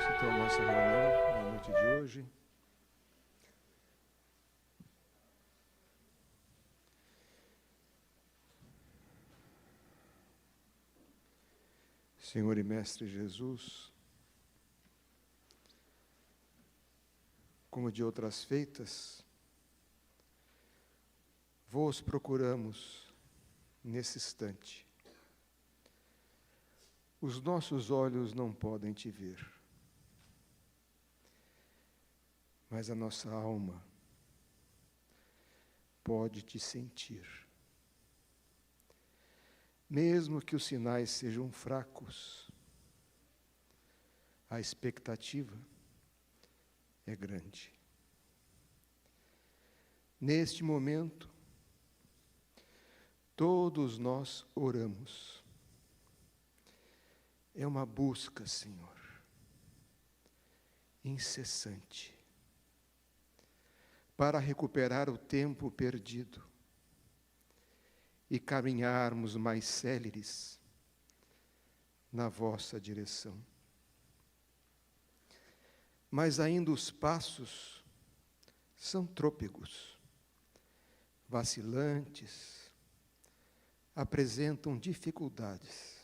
início, então, à nossa reunião na noite de hoje. Senhor e Mestre Jesus, como de outras feitas, vos procuramos nesse instante. Os nossos olhos não podem te ver, mas a nossa alma pode te sentir. Mesmo que os sinais sejam fracos, a expectativa é grande. Neste momento, todos nós oramos. É uma busca, Senhor, incessante, para recuperar o tempo perdido e caminharmos mais céleres na vossa direção. Mas ainda os passos são trôpegos, vacilantes, apresentam dificuldades.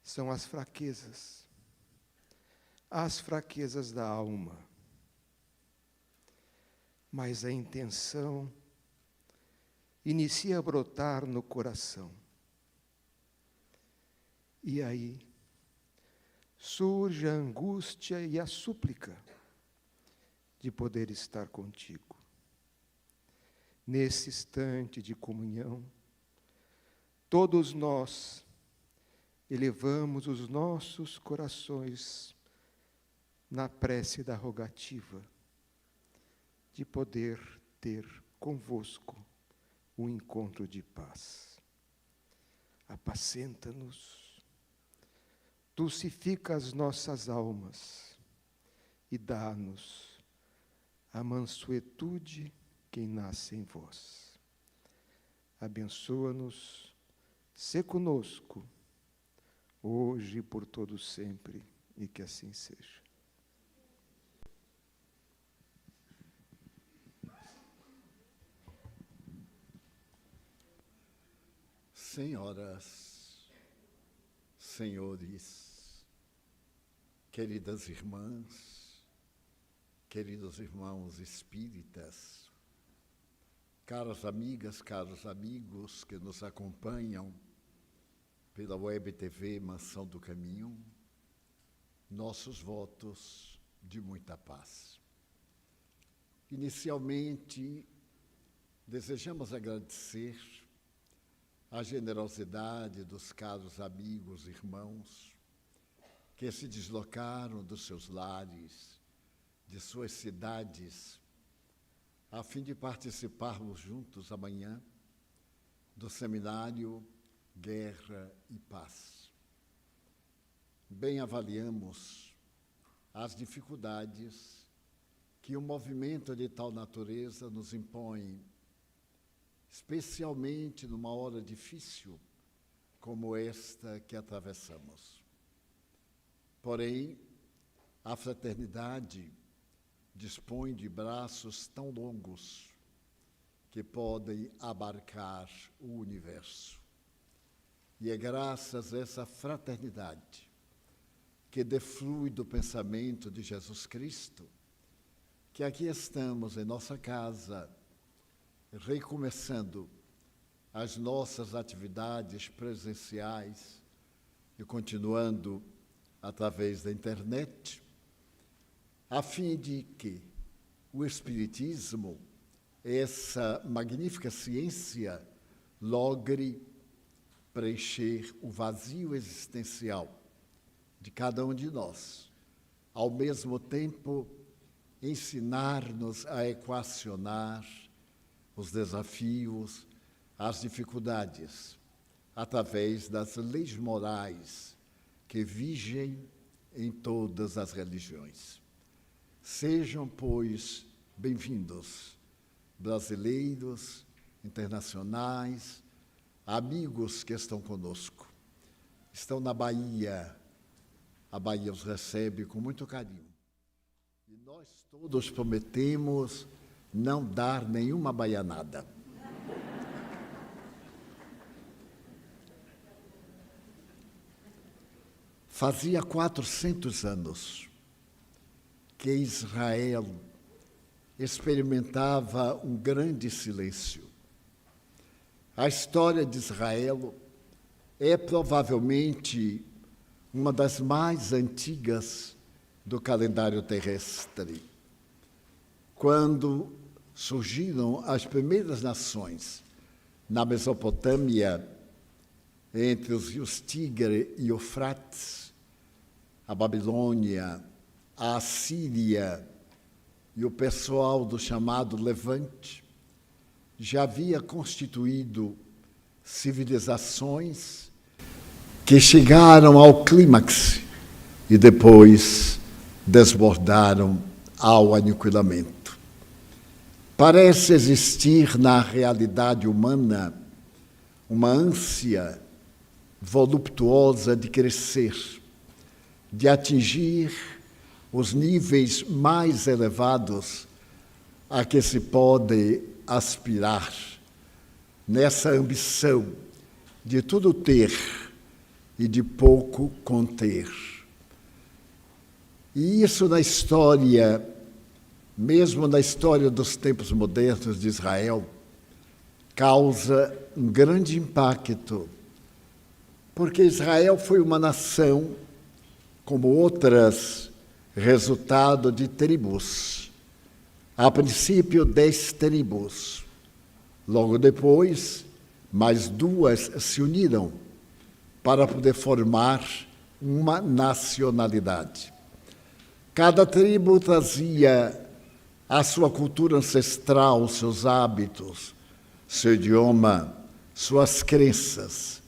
São as fraquezas da alma. Mas a intenção inicia a brotar no coração. E aí surge a angústia e a súplica de poder estar contigo. Nesse instante de comunhão, todos nós elevamos os nossos corações na prece da rogativa de poder ter convosco um encontro de paz. Apacenta-nos, dulcifica as nossas almas e dá-nos a mansuetude que nasce em vós. Abençoa-nos, sê conosco, hoje e por todo sempre, e que assim seja. Senhoras, senhores, queridas irmãs, queridos irmãos espíritas, caras amigas, caros amigos que nos acompanham pela Web TV Mansão do Caminho, nossos votos de muita paz. Inicialmente, desejamos agradecer a generosidade dos caros amigos e irmãos que se deslocaram dos seus lares, de suas cidades, a fim de participarmos juntos amanhã do seminário Guerra e Paz. Bem avaliamos as dificuldades que um movimento de tal natureza nos impõe, especialmente numa hora difícil como esta que atravessamos. Porém, a fraternidade dispõe de braços tão longos que podem abarcar o universo. E é graças a essa fraternidade que deflui do pensamento de Jesus Cristo que aqui estamos em nossa casa, recomeçando as nossas atividades presenciais e continuando através da internet, a fim de que o Espiritismo, essa magnífica ciência, logre preencher o vazio existencial de cada um de nós, ao mesmo tempo ensinar-nos a equacionar os desafios, as dificuldades, através das leis morais que vigem em todas as religiões. Sejam, pois, bem-vindos, brasileiros, internacionais, amigos que estão conosco. Estão na Bahia, a Bahia os recebe com muito carinho. E nós todos prometemos não dar nenhuma baianada. Fazia 400 anos que Israel experimentava um grande silêncio. A história de Israel é provavelmente uma das mais antigas do calendário terrestre. Quando surgiram as primeiras nações na Mesopotâmia, entre os rios Tigre e Eufrates, a Babilônia, a Assíria e o pessoal do chamado Levante, já havia constituído civilizações que chegaram ao clímax e depois desbordaram ao aniquilamento. Parece existir na realidade humana uma ânsia voluptuosa de crescer, de atingir os níveis mais elevados a que se pode aspirar, nessa ambição de tudo ter e de pouco conter. E isso na história, mesmo na história dos tempos modernos de Israel, causa um grande impacto, porque Israel foi uma nação, como outras, resultado de tribos. A princípio, 10 tribos. Logo depois, mais 2 se uniram para poder formar uma nacionalidade. Cada tribo trazia a sua cultura ancestral, seus hábitos, seu idioma, suas crenças.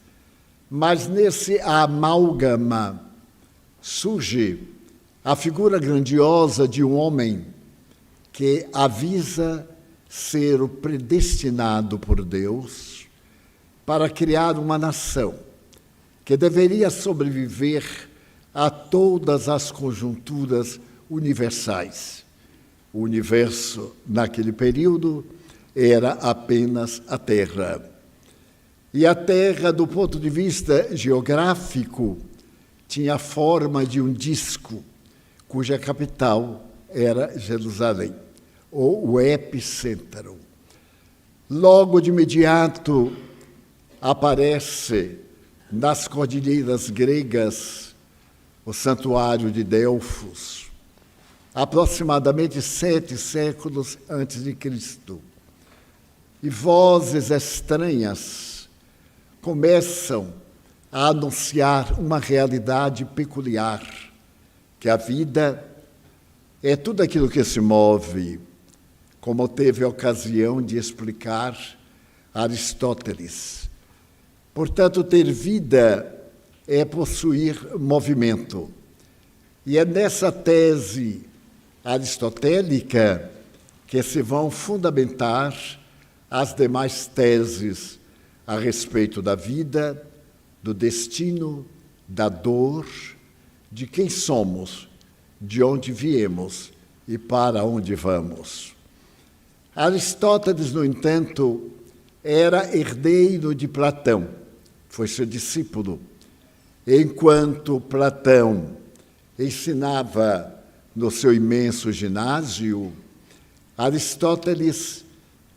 Mas nesse amálgama surge a figura grandiosa de um homem que avisa ser o predestinado por Deus para criar uma nação que deveria sobreviver a todas as conjunturas universais. O universo, naquele período, era apenas a Terra. E a Terra, do ponto de vista geográfico, tinha a forma de um disco, cuja capital era Jerusalém, ou o epicentro. Logo de imediato aparece nas cordilheiras gregas o santuário de Delfos, aproximadamente 7 séculos antes de Cristo. E vozes estranhas começam a anunciar uma realidade peculiar, que a vida é tudo aquilo que se move, como teve a ocasião de explicar Aristóteles. Portanto, ter vida é possuir movimento. E é nessa tese aristotélica que se vão fundamentar as demais teses a respeito da vida, do destino, da dor, de quem somos, de onde viemos e para onde vamos. Aristóteles, no entanto, era herdeiro de Platão, foi seu discípulo. Enquanto Platão ensinava no seu imenso ginásio, Aristóteles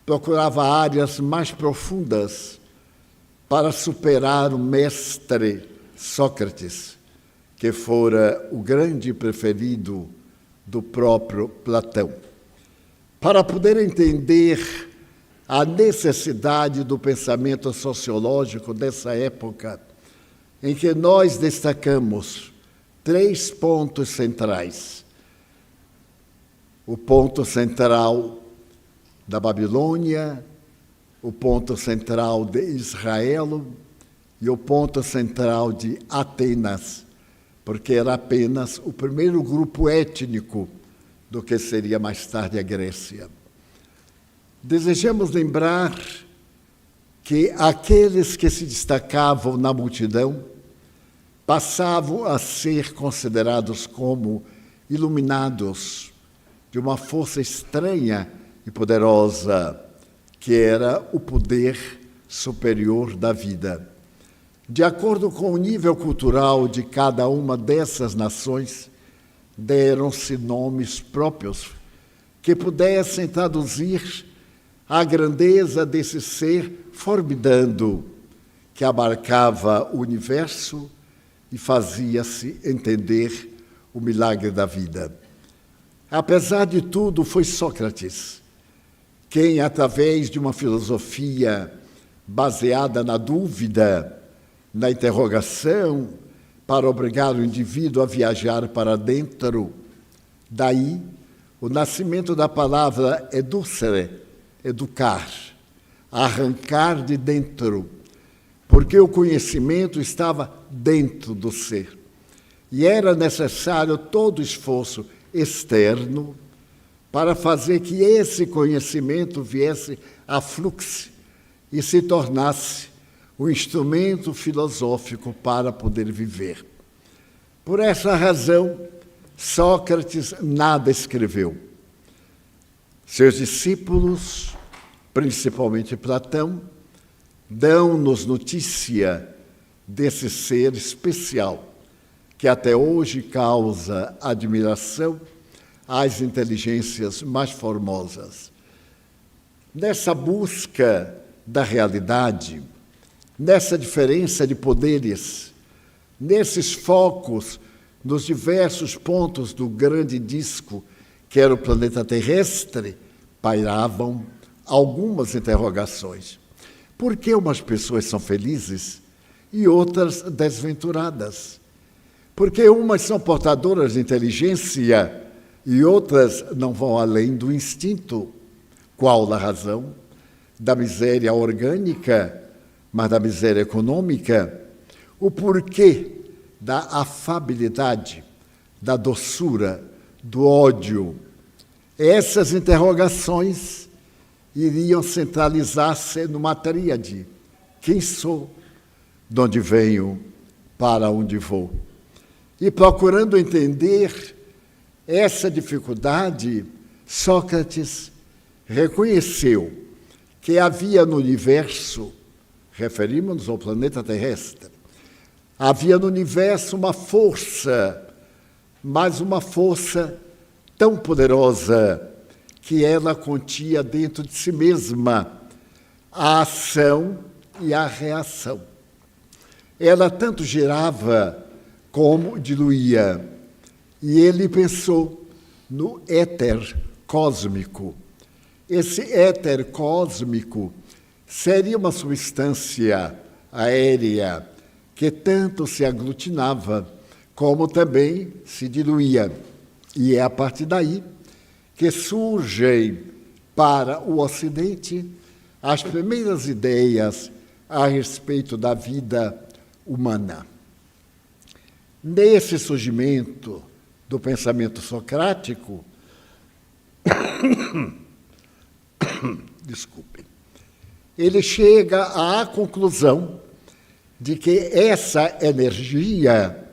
procurava áreas mais profundas para superar o mestre Sócrates, que fora o grande preferido do próprio Platão. Para poder entender a necessidade do pensamento sociológico dessa época, em que nós destacamos 3 pontos centrais. O ponto central da Babilônia, o ponto central de Israel e o ponto central de Atenas, porque era apenas o primeiro grupo étnico do que seria mais tarde a Grécia. Desejamos lembrar que aqueles que se destacavam na multidão passavam a ser considerados como iluminados de uma força estranha e poderosa, que era o poder superior da vida. De acordo com o nível cultural de cada uma dessas nações, deram-se nomes próprios que pudessem traduzir a grandeza desse ser formidando, que abarcava o universo e fazia-se entender o milagre da vida. Apesar de tudo, foi Sócrates quem, através de uma filosofia baseada na dúvida, na interrogação, para obrigar o indivíduo a viajar para dentro, daí o nascimento da palavra educere, educar, arrancar de dentro, porque o conhecimento estava dentro do ser. E era necessário todo esforço externo para fazer que esse conhecimento viesse a fluxo e se tornasse o instrumento filosófico para poder viver. Por essa razão, Sócrates nada escreveu. Seus discípulos, principalmente Platão, dão-nos notícia desse ser especial, que até hoje causa admiração às inteligências mais formosas. Nessa busca da realidade, nessa diferença de poderes, nesses focos, nos diversos pontos do grande disco, que era o planeta terrestre, pairavam algumas interrogações. Por que umas pessoas são felizes e outras desventuradas? Por que umas são portadoras de inteligência e outras não vão além do instinto? Qual a razão? Da miséria orgânica, mas da miséria econômica? O porquê da afabilidade, da doçura, do ódio? Essas interrogações iriam centralizar-se numa tríade. Quem sou? De onde venho? Para onde vou? E procurando entender essa dificuldade, Sócrates reconheceu que havia no universo, referimos-nos ao planeta terrestre, havia no universo uma força, mas uma força tão poderosa que ela continha dentro de si mesma a ação e a reação. Ela tanto gerava como diluía. E ele pensou no éter cósmico. Esse éter cósmico seria uma substância aérea que tanto se aglutinava como também se diluía. E é a partir daí que surgem para o Ocidente as primeiras ideias a respeito da vida humana. Nesse surgimento do pensamento socrático, desculpem, ele chega à conclusão de que essa energia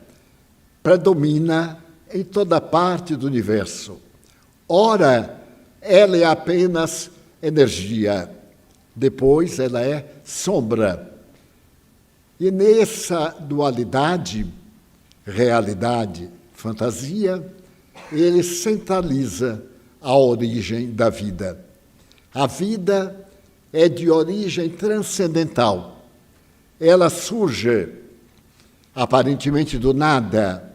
predomina em toda parte do universo. Ora, ela é apenas energia, depois ela é sombra. E nessa dualidade, realidade, fantasia, ele centraliza a origem da vida. A vida é de origem transcendental. Ela surge, aparentemente do nada,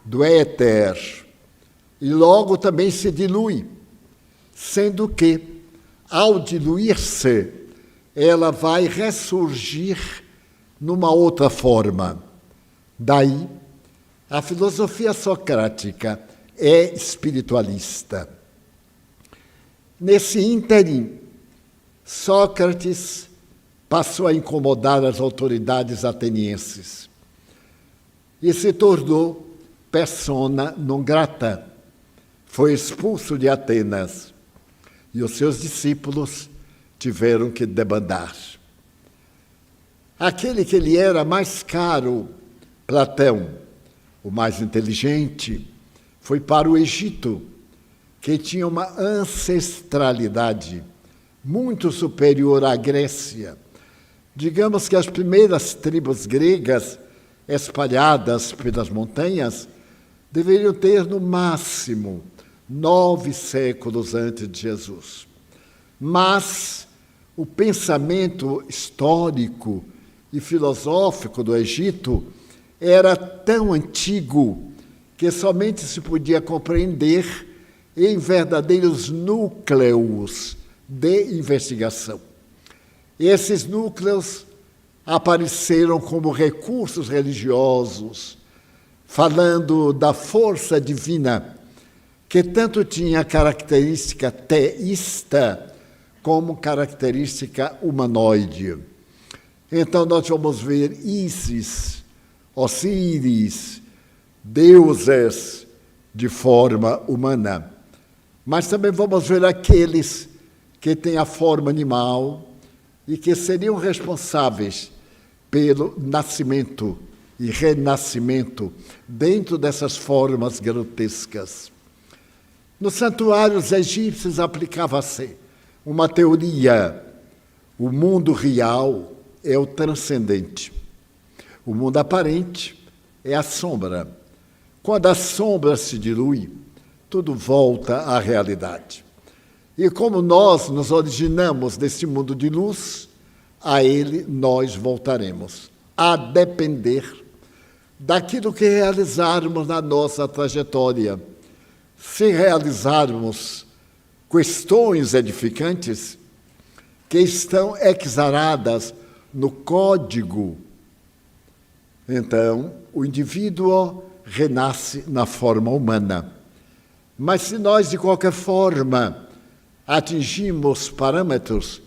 do éter, e logo também se dilui, sendo que, ao diluir-se, ela vai ressurgir numa outra forma. Daí, a filosofia socrática é espiritualista. Nesse ínterim, Sócrates passou a incomodar as autoridades atenienses e se tornou persona non grata. Foi expulso de Atenas e os seus discípulos tiveram que debandar. Aquele que lhe era mais caro Platão, o mais inteligente, foi para o Egito, que tinha uma ancestralidade muito superior à Grécia. Digamos que as primeiras tribos gregas, espalhadas pelas montanhas, deveriam ter, no máximo, 9 séculos antes de Jesus. Mas o pensamento histórico e filosófico do Egito era tão antigo que somente se podia compreender em verdadeiros núcleos de investigação. Esses núcleos apareceram como recursos religiosos, falando da força divina, que tanto tinha característica teísta como característica humanoide. Então, nós vamos ver Ísis, Osíris, deuses de forma humana. Mas também vamos ver aqueles que têm a forma animal e que seriam responsáveis pelo nascimento e renascimento dentro dessas formas grotescas. Nos santuários egípcios aplicava-se uma teoria: o mundo real é o transcendente. O mundo aparente é a sombra. Quando a sombra se dilui, tudo volta à realidade. E como nós nos originamos desse mundo de luz, a ele nós voltaremos, a depender daquilo que realizarmos na nossa trajetória. Se realizarmos questões edificantes que estão exaradas no código, então o indivíduo renasce na forma humana. Mas se nós, de qualquer forma, atingimos parâmetros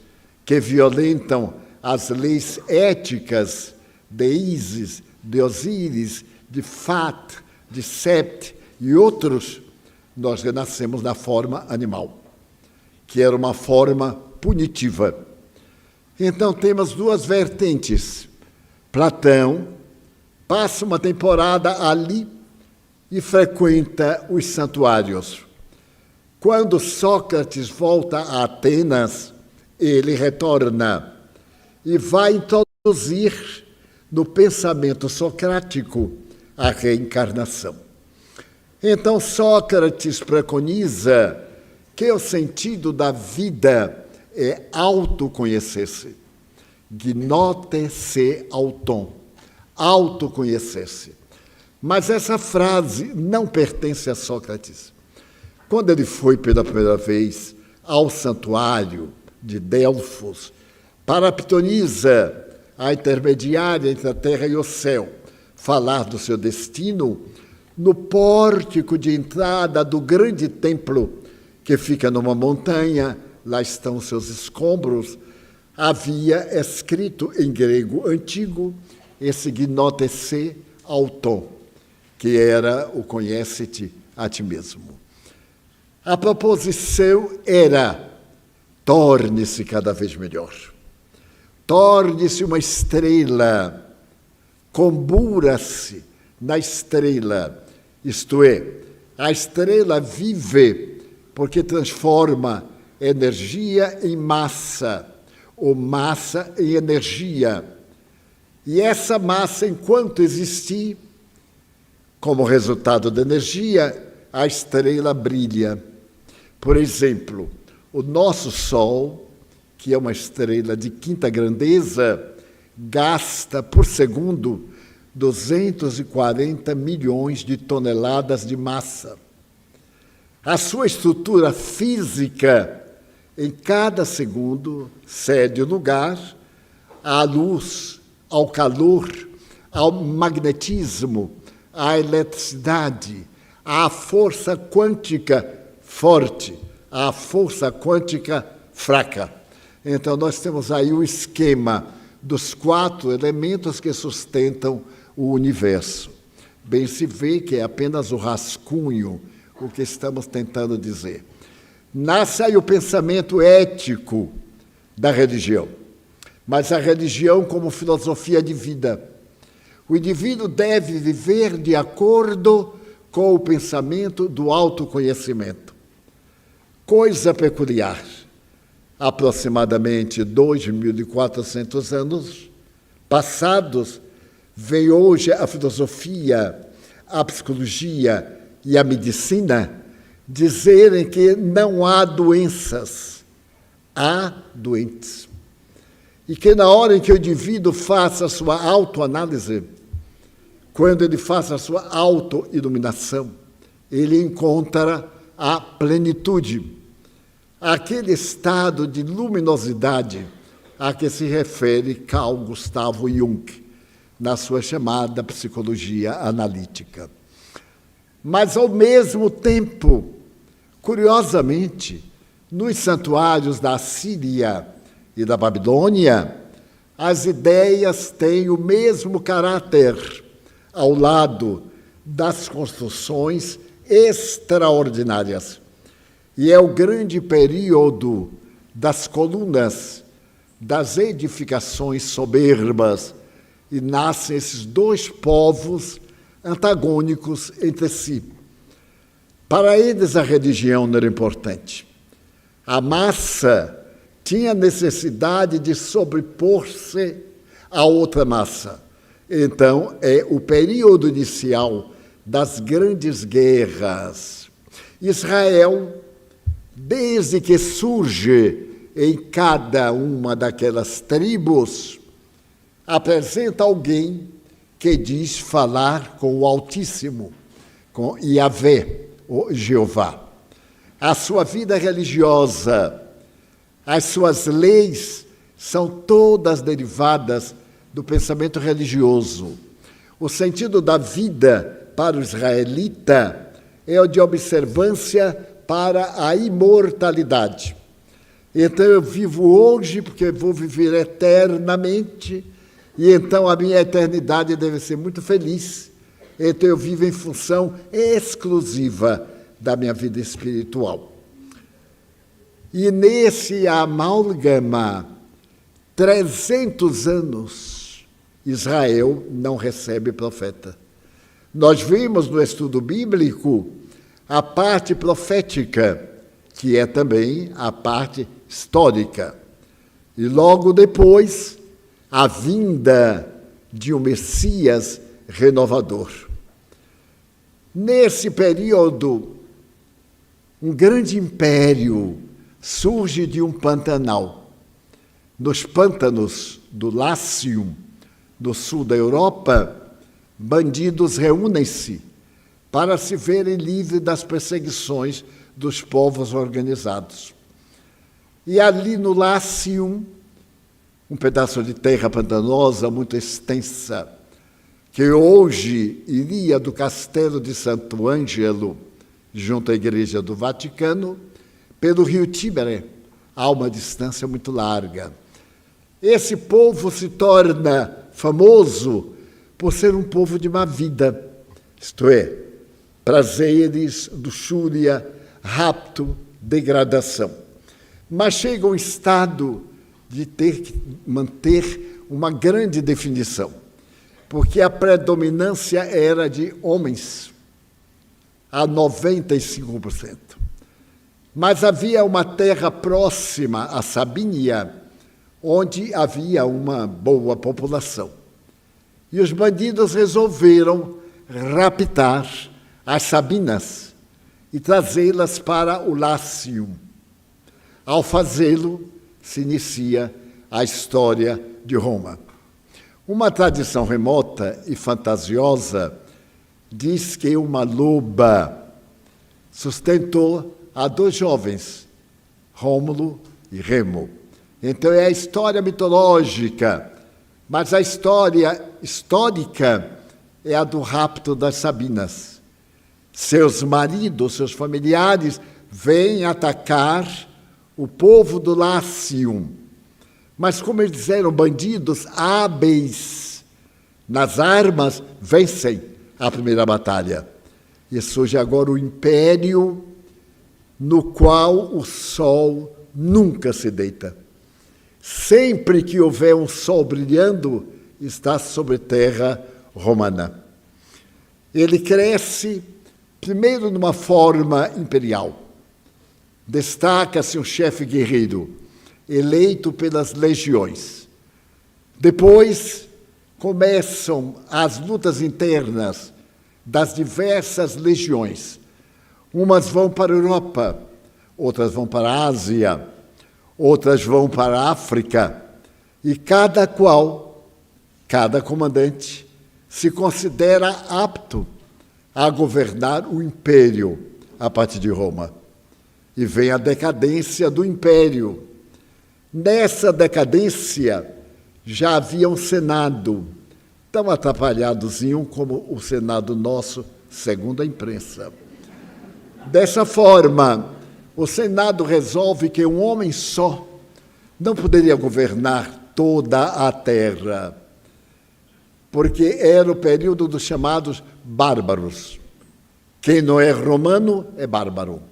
que violentam as leis éticas de Ísis, de Osíris, de Fat, de Sept e outros, nós renascemos na forma animal, que era uma forma punitiva. Então, temos 2 vertentes. Platão passa uma temporada ali e frequenta os santuários. Quando Sócrates volta a Atenas, ele retorna e vai introduzir no pensamento socrático a reencarnação. Então, Sócrates preconiza que o sentido da vida é autoconhecer-se. Gnote se auton, autoconhecer-se. Mas essa frase não pertence a Sócrates. Quando ele foi pela primeira vez ao santuário de Delfos, para Pitonisa, a intermediária entre a terra e o céu, falar do seu destino, no pórtico de entrada do grande templo, que fica numa montanha, lá estão seus escombros, havia escrito em grego antigo esse gnote se auton, que era o conhece-te a ti mesmo. A proposição era: torne-se cada vez melhor. Torne-se uma estrela, combura-se na estrela, isto é, a estrela vive porque transforma energia em massa, ou massa em energia. E essa massa, enquanto existir, como resultado da energia, a estrela brilha. Por exemplo, o nosso Sol, que é uma estrela de quinta grandeza, gasta por segundo 240 milhões de toneladas de massa. A sua estrutura física, em cada segundo, cede lugar à luz, ao calor, ao magnetismo, à eletricidade, à força quântica forte, à força quântica fraca. Então, nós temos aí o esquema dos 4 elementos que sustentam o universo. Bem se vê que é apenas o rascunho o que estamos tentando dizer. Nasce aí o pensamento ético da religião, mas a religião como filosofia de vida. O indivíduo deve viver de acordo com o pensamento do autoconhecimento. Coisa peculiar. Aproximadamente 2.400 anos passados, vem hoje a filosofia, a psicologia e a medicina dizerem que não há doenças, há doentes. E que na hora em que o indivíduo faça a sua autoanálise, quando ele faça a sua autoiluminação, ele encontra a plenitude, aquele estado de luminosidade a que se refere Carl Gustav Jung, na sua chamada psicologia analítica. Mas, ao mesmo tempo, curiosamente, nos santuários da Síria e da Babilônia, as ideias têm o mesmo caráter, ao lado das construções extraordinárias. E é o grande período das colunas, das edificações soberbas, e nascem esses dois povos antagônicos entre si. Para eles, a religião não era importante. A massa tinha necessidade de sobrepor-se a outra massa. Então, é o período inicial das grandes guerras. Israel, desde que surge em cada uma daquelas tribos, apresenta alguém que diz falar com o Altíssimo, com Yahvé, o Jeová. A sua vida religiosa, as suas leis são todas derivadas do pensamento religioso. O sentido da vida para o israelita é o de observância para a imortalidade. Então eu vivo hoje porque vou viver eternamente, e então a minha eternidade deve ser muito feliz. Então eu vivo em função exclusiva da minha vida espiritual. E nesse amálgama, 300 anos, Israel não recebe profeta. Nós vimos no estudo bíblico a parte profética, que é também a parte histórica. E logo depois, a vinda de um Messias renovador. Nesse período, um grande império surge de um Pantanal. Nos pântanos do Lácio, no sul da Europa, bandidos reúnem-se para se verem livres das perseguições dos povos organizados. E ali no Lácio, um pedaço de terra pantanosa muito extensa, que hoje iria do Castelo de Santo Ângelo, junto à Igreja do Vaticano, pelo rio Tíber, a uma distância muito larga. Esse povo se torna famoso por ser um povo de má vida, isto é, prazeres, luxúria, rapto, degradação. Mas chega um estado de ter que manter uma grande definição, porque a predominância era de homens, a 95%. Mas havia uma terra próxima a Sabínia, onde havia uma boa população. E os bandidos resolveram raptar as sabinas e trazê-las para o Lácio. Ao fazê-lo, se inicia a história de Roma. Uma tradição remota e fantasiosa diz que uma loba sustentou a dois jovens, Rômulo e Remo. Então é a história mitológica, mas a história histórica é a do rapto das Sabinas. Seus maridos, seus familiares, vêm atacar o povo do Lácio. Mas como eles eram bandidos hábeis nas armas, vencem a primeira batalha. E surge agora o império no qual o sol nunca se deita. Sempre que houver um sol brilhando, está sobre terra romana. Ele cresce, primeiro, numa forma imperial. Destaca-se um chefe guerreiro, eleito pelas legiões. Depois, começam as lutas internas das diversas legiões. Umas vão para a Europa, outras vão para a Ásia, outras vão para a África, e cada comandante, se considera apto a governar o império a partir de Roma. E vem a decadência do império. Nessa decadência, já havia um Senado, tão atrapalhadozinho como o Senado nosso, segundo a imprensa. Dessa forma, o Senado resolve que um homem só não poderia governar toda a terra, porque era o período dos chamados bárbaros. Quem não é romano é bárbaro.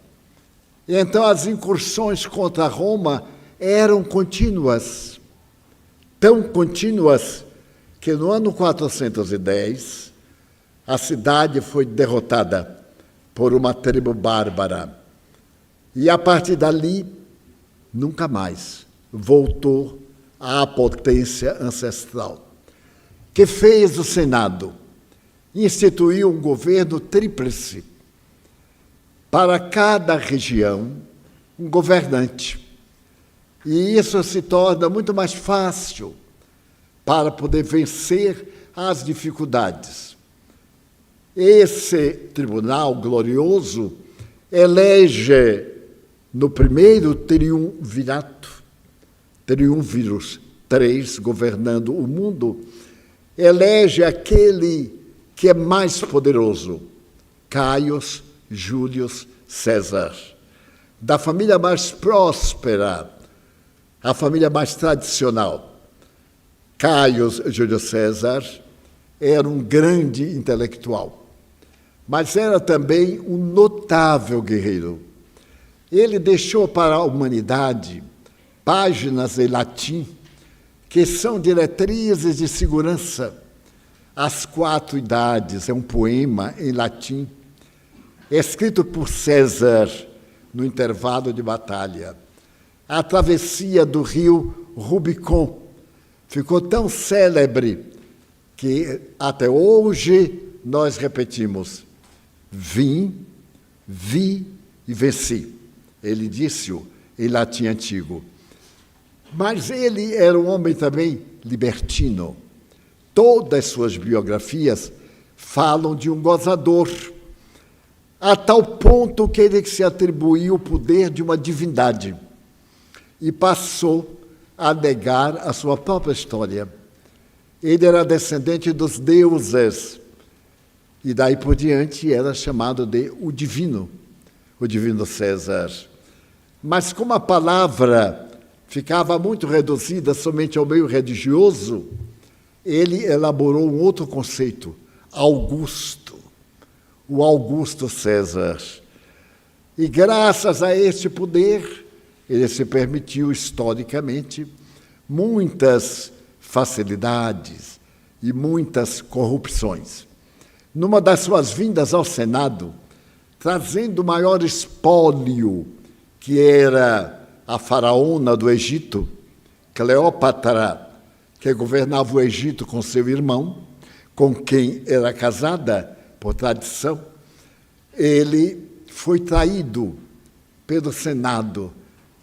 E então as incursões contra Roma eram contínuas, tão contínuas que no ano 410 a cidade foi derrotada por uma tribo bárbara. E a partir dali, nunca mais voltou à potência ancestral. Que fez o Senado? Instituiu um governo tríplice. Para cada região, um governante. E isso se torna muito mais fácil para poder vencer as dificuldades. Esse tribunal glorioso elege no primeiro triunviros, 3 governando o mundo, elege aquele que é mais poderoso, Caio Júlio César. Da família mais próspera, a família mais tradicional. Caio Júlio César era um grande intelectual, mas era também um notável guerreiro. Ele deixou para a humanidade páginas em latim que são diretrizes de segurança. As 4 idades é um poema em latim, escrito por César no intervalo de batalha. A travessia do rio Rubicon ficou tão célebre que até hoje nós repetimos: vim, vi e venci. Ele disse-o em latim antigo. Mas ele era um homem também libertino. Todas suas biografias falam de um gozador, a tal ponto que ele se atribuiu o poder de uma divindade e passou a negar a sua própria história. Ele era descendente dos deuses e daí por diante era chamado de o divino César. Mas como a palavra ficava muito reduzida somente ao meio religioso, ele elaborou um outro conceito, Augusto, o Augusto César. E graças a este poder, ele se permitiu historicamente muitas facilidades e muitas corrupções. Numa das suas vindas ao Senado, trazendo o maior espólio, que era a faraona do Egito, Cleópatra, que governava o Egito com seu irmão, com quem era casada por tradição, ele foi traído pelo Senado.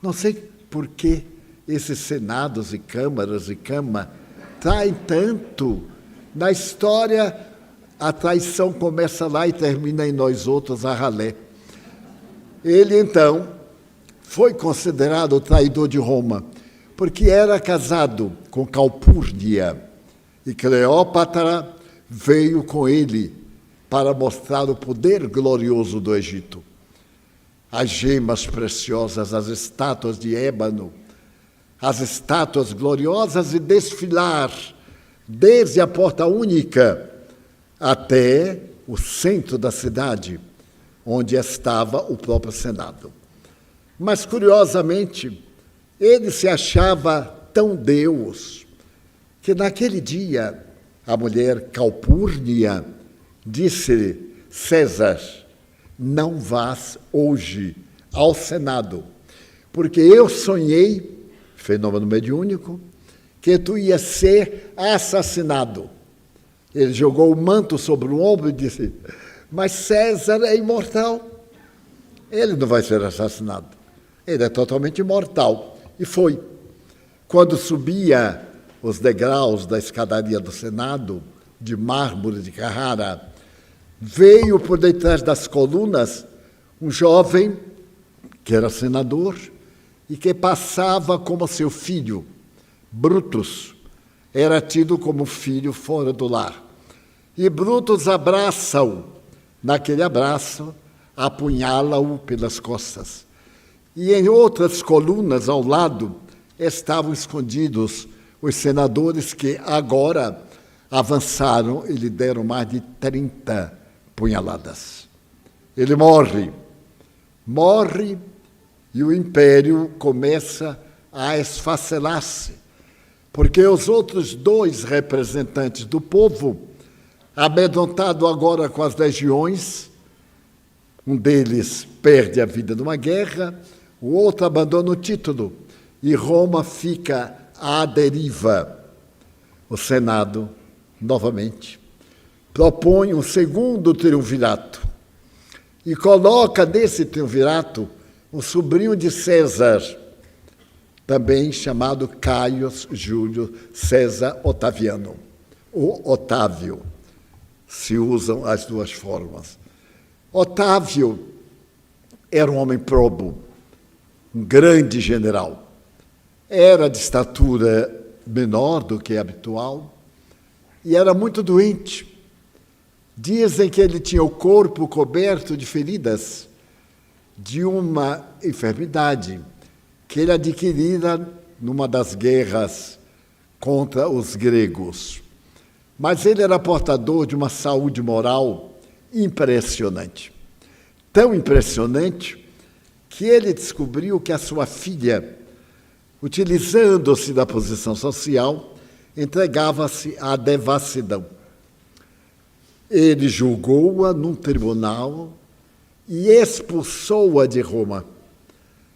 Não sei por que esses senados e câmaras e cama traem tanto. Na história, a traição começa lá e termina em nós outros, a ralé. Ele, então, foi considerado o traidor de Roma, porque era casado com Calpurnia, e Cleópatra veio com ele para mostrar o poder glorioso do Egito. As gemas preciosas, as estátuas de ébano, as estátuas gloriosas e desfilar desde a porta única até o centro da cidade, onde estava o próprio Senado. Mas, curiosamente, ele se achava tão Deus que naquele dia a mulher Calpurnia, disse-lhe: César, não vás hoje ao Senado, porque eu sonhei, fenômeno mediúnico, que tu ias ser assassinado. Ele jogou o manto sobre o ombro e disse: mas César é imortal. Ele não vai ser assassinado. Ele é totalmente imortal. E foi. Quando subia os degraus da escadaria do Senado, de mármore de Carrara, veio por detrás das colunas um jovem que era senador e que passava como seu filho. Brutus era tido como filho fora do lar. E Brutus abraça-o. Naquele abraço, apunhala-o pelas costas. E em outras colunas ao lado estavam escondidos os senadores que agora avançaram e lhe deram mais de 30 punhaladas. Ele morre e o império começa a esfacelar-se, porque os outros dois representantes do povo, amedrontado agora com as legiões, um deles perde a vida numa guerra, o outro abandona o título e Roma fica à deriva. O Senado, novamente, propõe um segundo triunvirato e coloca nesse triunvirato o sobrinho de César, também chamado Caio Júlio César Otaviano, o Otávio. Se usam as duas formas. Otávio era um homem probo, um grande general. Era de estatura menor do que habitual e era muito doente. Dizem que ele tinha o corpo coberto de feridas de uma enfermidade que ele adquirira numa das guerras contra os gregos. Mas ele era portador de uma saúde moral impressionante. Tão impressionante que ele descobriu que a sua filha, utilizando-se da posição social, entregava-se à devassidão. Ele julgou-a num tribunal e expulsou-a de Roma.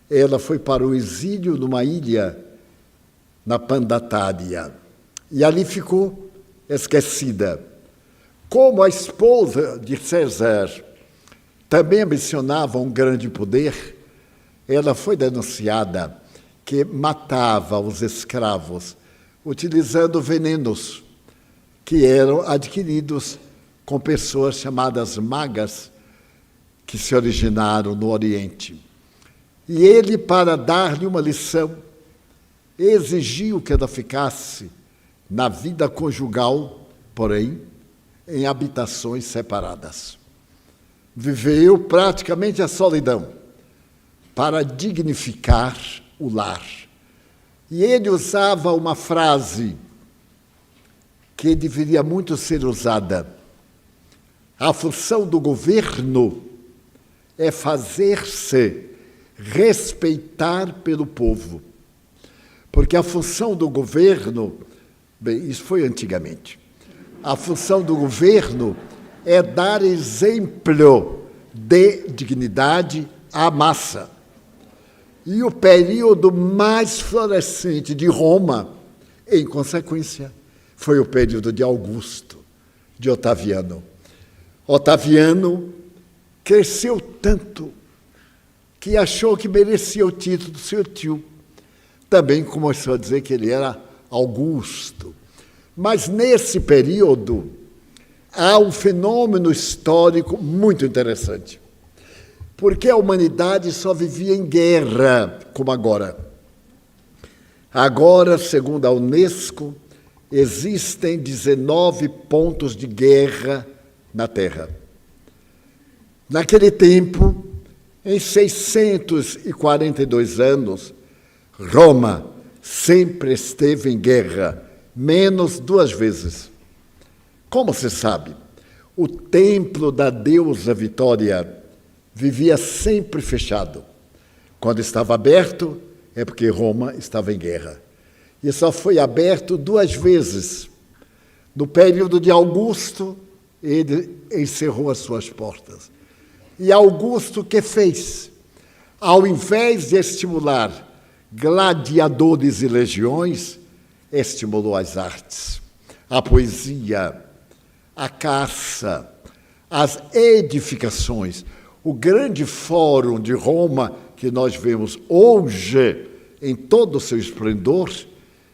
Ela foi para o exílio numa ilha na Pandatária e ali ficou esquecida. Como a esposa de César também ambicionava um grande poder, ela foi denunciada que matava os escravos utilizando venenos que eram adquiridos com pessoas chamadas magas que se originaram no Oriente. E ele, para dar-lhe uma lição, exigiu que ela ficasse na vida conjugal, porém, em habitações separadas. Viveu praticamente a solidão para dignificar o lar. E ele usava uma frase que deveria muito ser usada. A função do governo é fazer-se respeitar pelo povo. Porque a função do governo, bem, isso foi antigamente, a função do governo é dar exemplo de dignidade à massa. E o período mais florescente de Roma, em consequência, foi o período de Augusto, de Otaviano. Otaviano cresceu tanto que achou que merecia o título do seu tio. Também começou a dizer que ele era Augusto. Mas nesse período há um fenômeno histórico muito interessante. Porque a humanidade só vivia em guerra, como agora. Agora, segundo a Unesco, existem 19 pontos de guerra na Terra. Naquele tempo, em 642 anos, Roma sempre esteve em guerra, menos 2 vezes. Como se sabe, o templo da deusa Vitória vivia sempre fechado. Quando estava aberto, é porque Roma estava em guerra. E só foi aberto 2 vezes. No período de Augusto, ele encerrou as suas portas. E Augusto o que fez? Ao invés de estimular gladiadores e legiões, estimulou as artes, a poesia, a caça, as edificações. O grande fórum de Roma, que nós vemos hoje em todo o seu esplendor,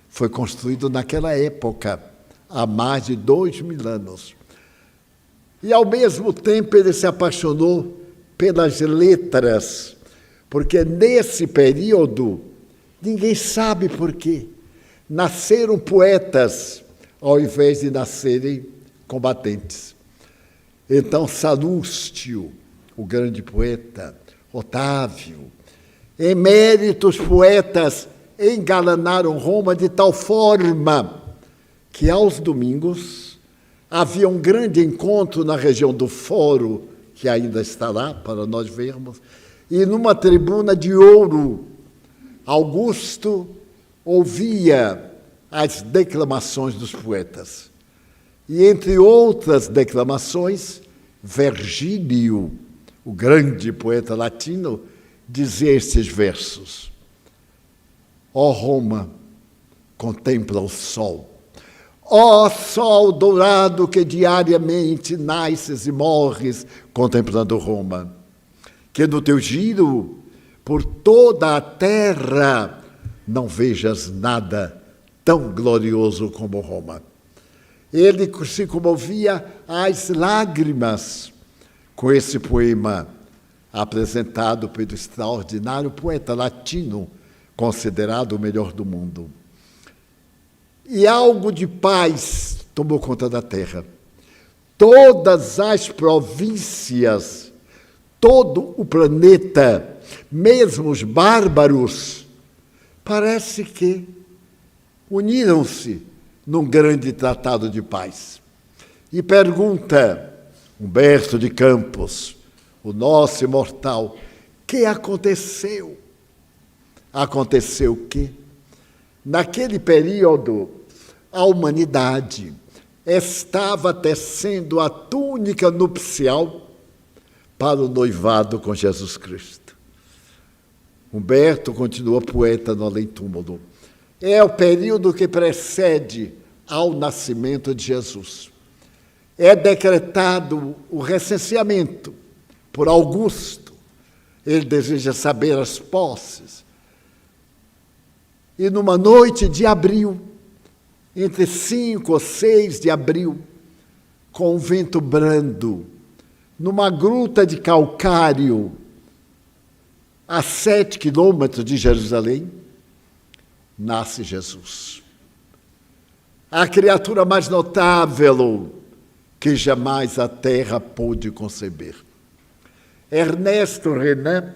foi construído naquela época, há mais de 2000 anos. E, ao mesmo tempo, ele se apaixonou pelas letras, porque nesse período, ninguém sabe por quê, nasceram poetas ao invés de nascerem combatentes. Então, Salústio, o grande poeta, Otávio, eméritos poetas engalanaram Roma de tal forma que, aos domingos, havia um grande encontro na região do Foro, que ainda está lá para nós vermos, e numa tribuna de ouro, Augusto ouvia as declamações dos poetas. E, entre outras declamações, Virgílio, o grande poeta latino, dizia estes versos: Ó Roma, contempla o sol. Ó sol dourado que diariamente nasces e morres contemplando Roma, que no teu giro por toda a terra não vejas nada tão glorioso como Roma. Ele se comovia às lágrimas com esse poema apresentado pelo extraordinário poeta latino, considerado o melhor do mundo. E algo de paz tomou conta da terra. Todas as províncias, todo o planeta, mesmo os bárbaros, parece que uniram-se num grande tratado de paz. E pergunta Humberto de Campos, o nosso imortal, que aconteceu? Aconteceu o quê? Naquele período, a humanidade estava tecendo a túnica nupcial para o noivado com Jesus Cristo. Humberto continua poeta no além-túmulo. É o período que precede ao nascimento de Jesus. É decretado o recenseamento por Augusto. Ele deseja saber as posses. E numa noite de abril, entre 5 ou 6 de abril, com um vento brando, numa gruta de calcário, a 7 quilômetros de Jerusalém, nasce Jesus. A criatura mais notável que jamais a terra pôde conceber. Ernesto Renan,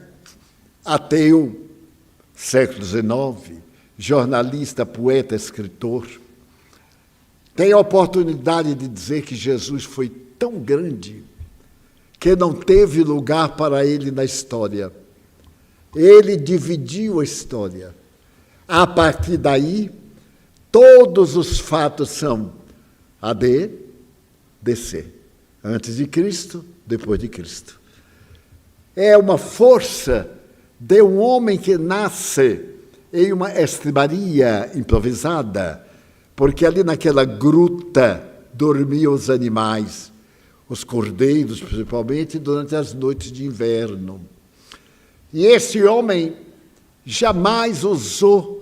ateu, século XIX, jornalista, poeta, escritor, tem a oportunidade de dizer que Jesus foi tão grande que não teve lugar para ele na história. Ele dividiu a história. A partir daí, todos os fatos são AD, DC. Antes de Cristo, depois de Cristo. É uma força de um homem que nasce em uma estribaria improvisada, porque ali naquela gruta dormiam os animais, os cordeiros principalmente, durante as noites de inverno. E esse homem jamais usou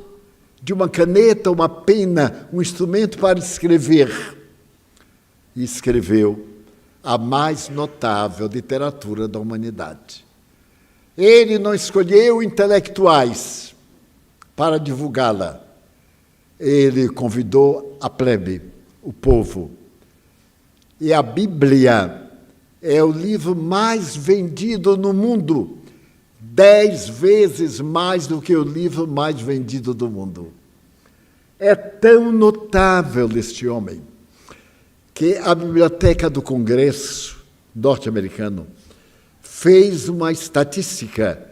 de uma caneta, uma pena, um instrumento para escrever. E escreveu a mais notável literatura da humanidade. Ele não escolheu intelectuais para divulgá-la. Ele convidou a plebe, o povo. E a Bíblia é o livro mais vendido no mundo, 10 vezes mais do que o livro mais vendido do mundo. É tão notável este homem que a Biblioteca do Congresso norte-americano fez uma estatística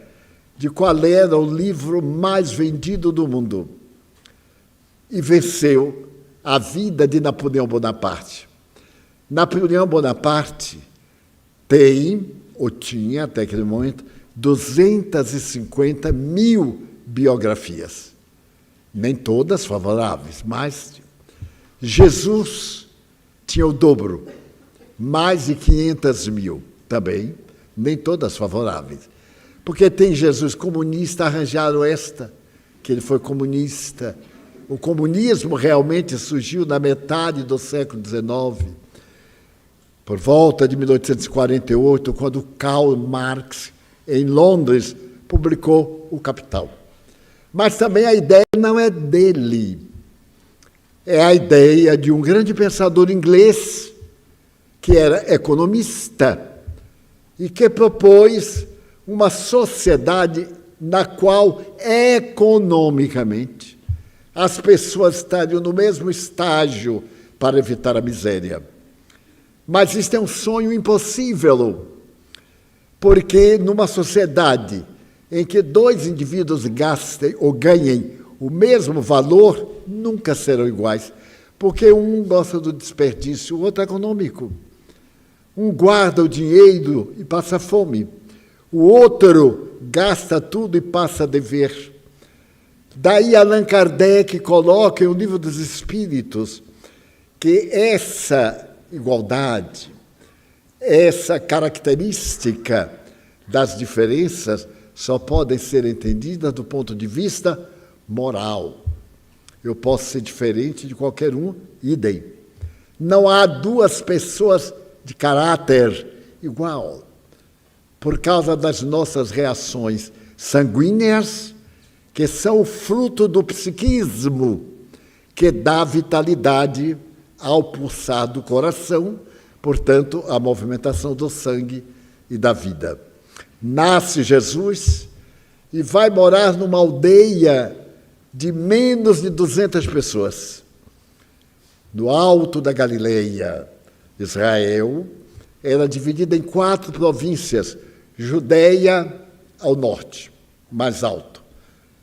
de qual era o livro mais vendido do mundo e venceu a vida de Napoleão Bonaparte. Napoleão Bonaparte tem, ou tinha até aquele momento, 250 mil biografias. Nem todas favoráveis, mas Jesus tinha o dobro, mais de 500 mil também, nem todas favoráveis. Porque tem Jesus comunista, arranjaram esta, que ele foi comunista. O comunismo realmente surgiu na metade do século XIX, por volta de 1848, quando Karl Marx, em Londres, publicou O Capital. Mas também a ideia não é dele. É a ideia de um grande pensador inglês, que era economista, e que propôs uma sociedade na qual, economicamente, as pessoas estariam no mesmo estágio para evitar a miséria. Mas isto é um sonho impossível, porque numa sociedade em que dois indivíduos gastem ou ganhem o mesmo valor, nunca serão iguais, porque um gosta do desperdício, o outro é econômico. Um guarda o dinheiro e passa fome. O outro gasta tudo e passa a dever. Daí Allan Kardec coloca no Livro dos Espíritos que essa igualdade, essa característica das diferenças só podem ser entendidas do ponto de vista moral. Eu posso ser diferente de qualquer um, idem. Não há duas pessoas de caráter igual, por causa das nossas reações sanguíneas, que são o fruto do psiquismo, que dá vitalidade ao pulsar do coração, portanto, à movimentação do sangue e da vida. Nasce Jesus e vai morar numa aldeia de menos de 200 pessoas, no alto da Galileia. Israel era dividida em 4 províncias: Judeia ao norte, mais alto,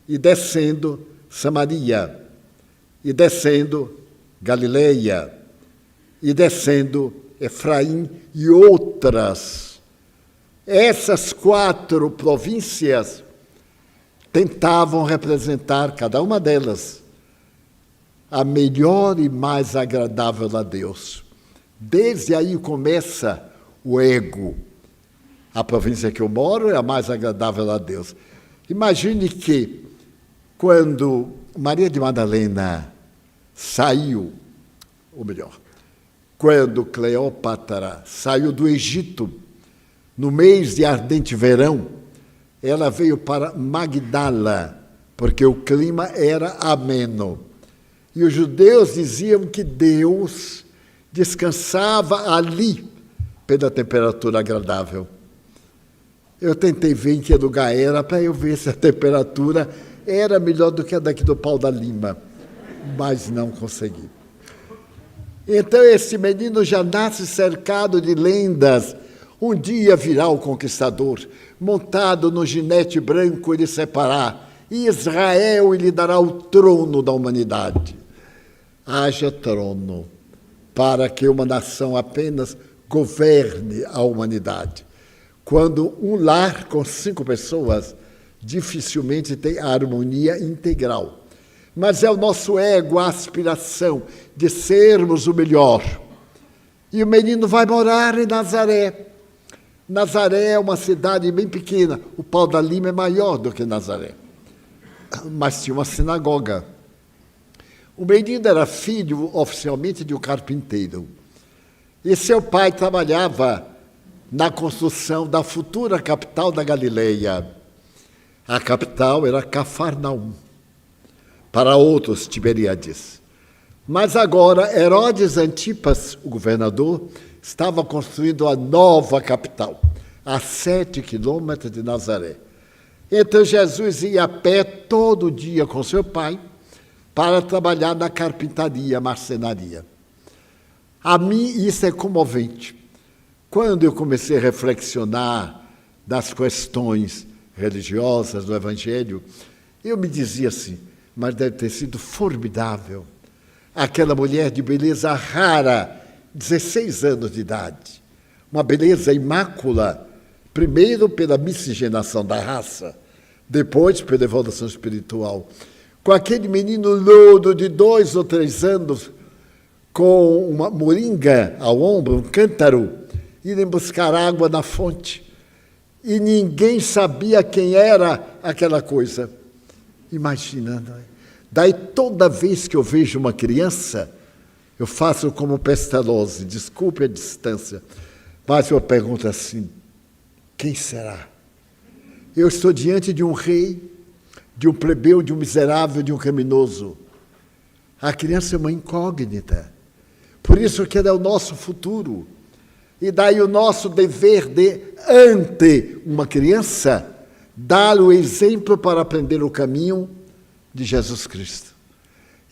e descendo Samaria, e descendo Galileia, e descendo Efraim e outras. Essas 4 províncias tentavam representar, cada uma delas, a melhor e mais agradável a Deus. Desde aí começa o ego. A província que eu moro é a mais agradável a Deus. Imagine que, quando Maria de Madalena saiu, ou melhor, quando Cleópatra saiu do Egito, no mês de ardente verão, ela veio para Magdala, porque o clima era ameno. E os judeus diziam que Deus descansava ali pela temperatura agradável. Eu tentei ver em que lugar era para eu ver se a temperatura era melhor do que a daqui do Pau da Lima, mas não consegui. Então esse menino já nasce cercado de lendas. Um dia virá o conquistador, montado no ginete branco, ele separará Israel e lhe dará o trono da humanidade. Haja trono para que uma nação apenas governe a humanidade. Quando um lar com 5 pessoas dificilmente tem a harmonia integral. Mas é o nosso ego, a aspiração de sermos o melhor. E o menino vai morar em Nazaré. Nazaré é uma cidade bem pequena. O Pau da Lima é maior do que Nazaré. Mas tinha uma sinagoga. O menino era filho, oficialmente, de um carpinteiro. E seu pai trabalhava na construção da futura capital da Galileia. A capital era Cafarnaum. Para outros, Tiberíades. Mas agora, Herodes Antipas, o governador, estava construindo a nova capital, a 7 quilômetros de Nazaré. Então, Jesus ia a pé todo dia com seu pai para trabalhar na carpintaria, marcenaria. A mim, isso é comovente. Quando eu comecei a reflexionar das questões religiosas do Evangelho, eu me dizia assim, mas deve ter sido formidável aquela mulher de beleza rara, 16 anos de idade, uma beleza imácula, primeiro pela miscigenação da raça, depois pela evolução espiritual. Com aquele menino louro de 2 ou 3 anos, com uma moringa ao ombro, um cântaro, irem buscar água na fonte. E ninguém sabia quem era aquela coisa. Imagina, não é? Daí, toda vez que eu vejo uma criança, eu faço como Pestalozzi, desculpe a distância, mas eu pergunto assim, quem será? Eu estou diante de um rei, de um plebeu, de um miserável, de um criminoso. A criança é uma incógnita. Por isso que ela é o nosso futuro. E daí o nosso dever de, ante uma criança, dar o exemplo para aprender o caminho de Jesus Cristo.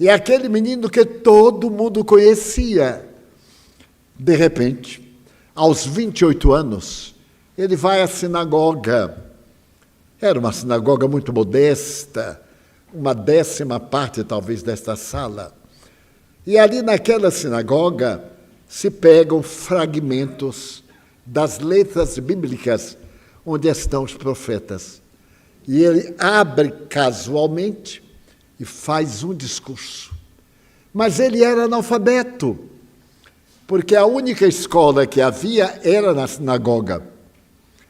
E aquele menino que todo mundo conhecia, de repente, aos 28 anos, ele vai à sinagoga. Era uma sinagoga muito modesta, uma 10ª parte, talvez, desta sala. E ali naquela sinagoga se pegam fragmentos das letras bíblicas onde estão os profetas. E ele abre casualmente e faz um discurso. Mas ele era analfabeto, porque a única escola que havia era na sinagoga.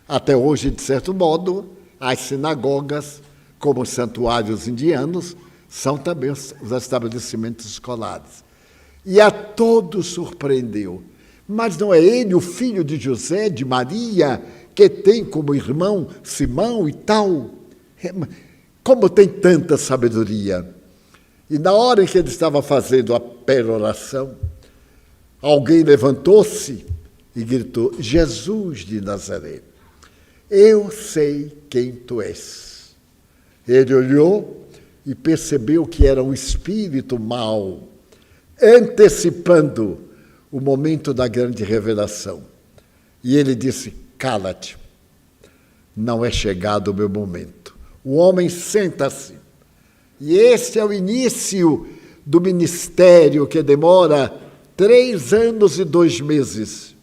Até hoje, de certo modo, as sinagogas, como os santuários indianos, são também os estabelecimentos escolares. E a todos surpreendeu. Mas não é ele, o filho de José, de Maria, que tem como irmão Simão e tal? Como tem tanta sabedoria? E na hora em que ele estava fazendo a peroração, alguém levantou-se e gritou, Jesus de Nazaré, eu sei quem tu és. Ele olhou e percebeu que era um espírito mau, antecipando o momento da grande revelação. E ele disse, cala-te, não é chegado o meu momento. O homem senta-se. E este é o início do ministério que demora 3 anos e 2 meses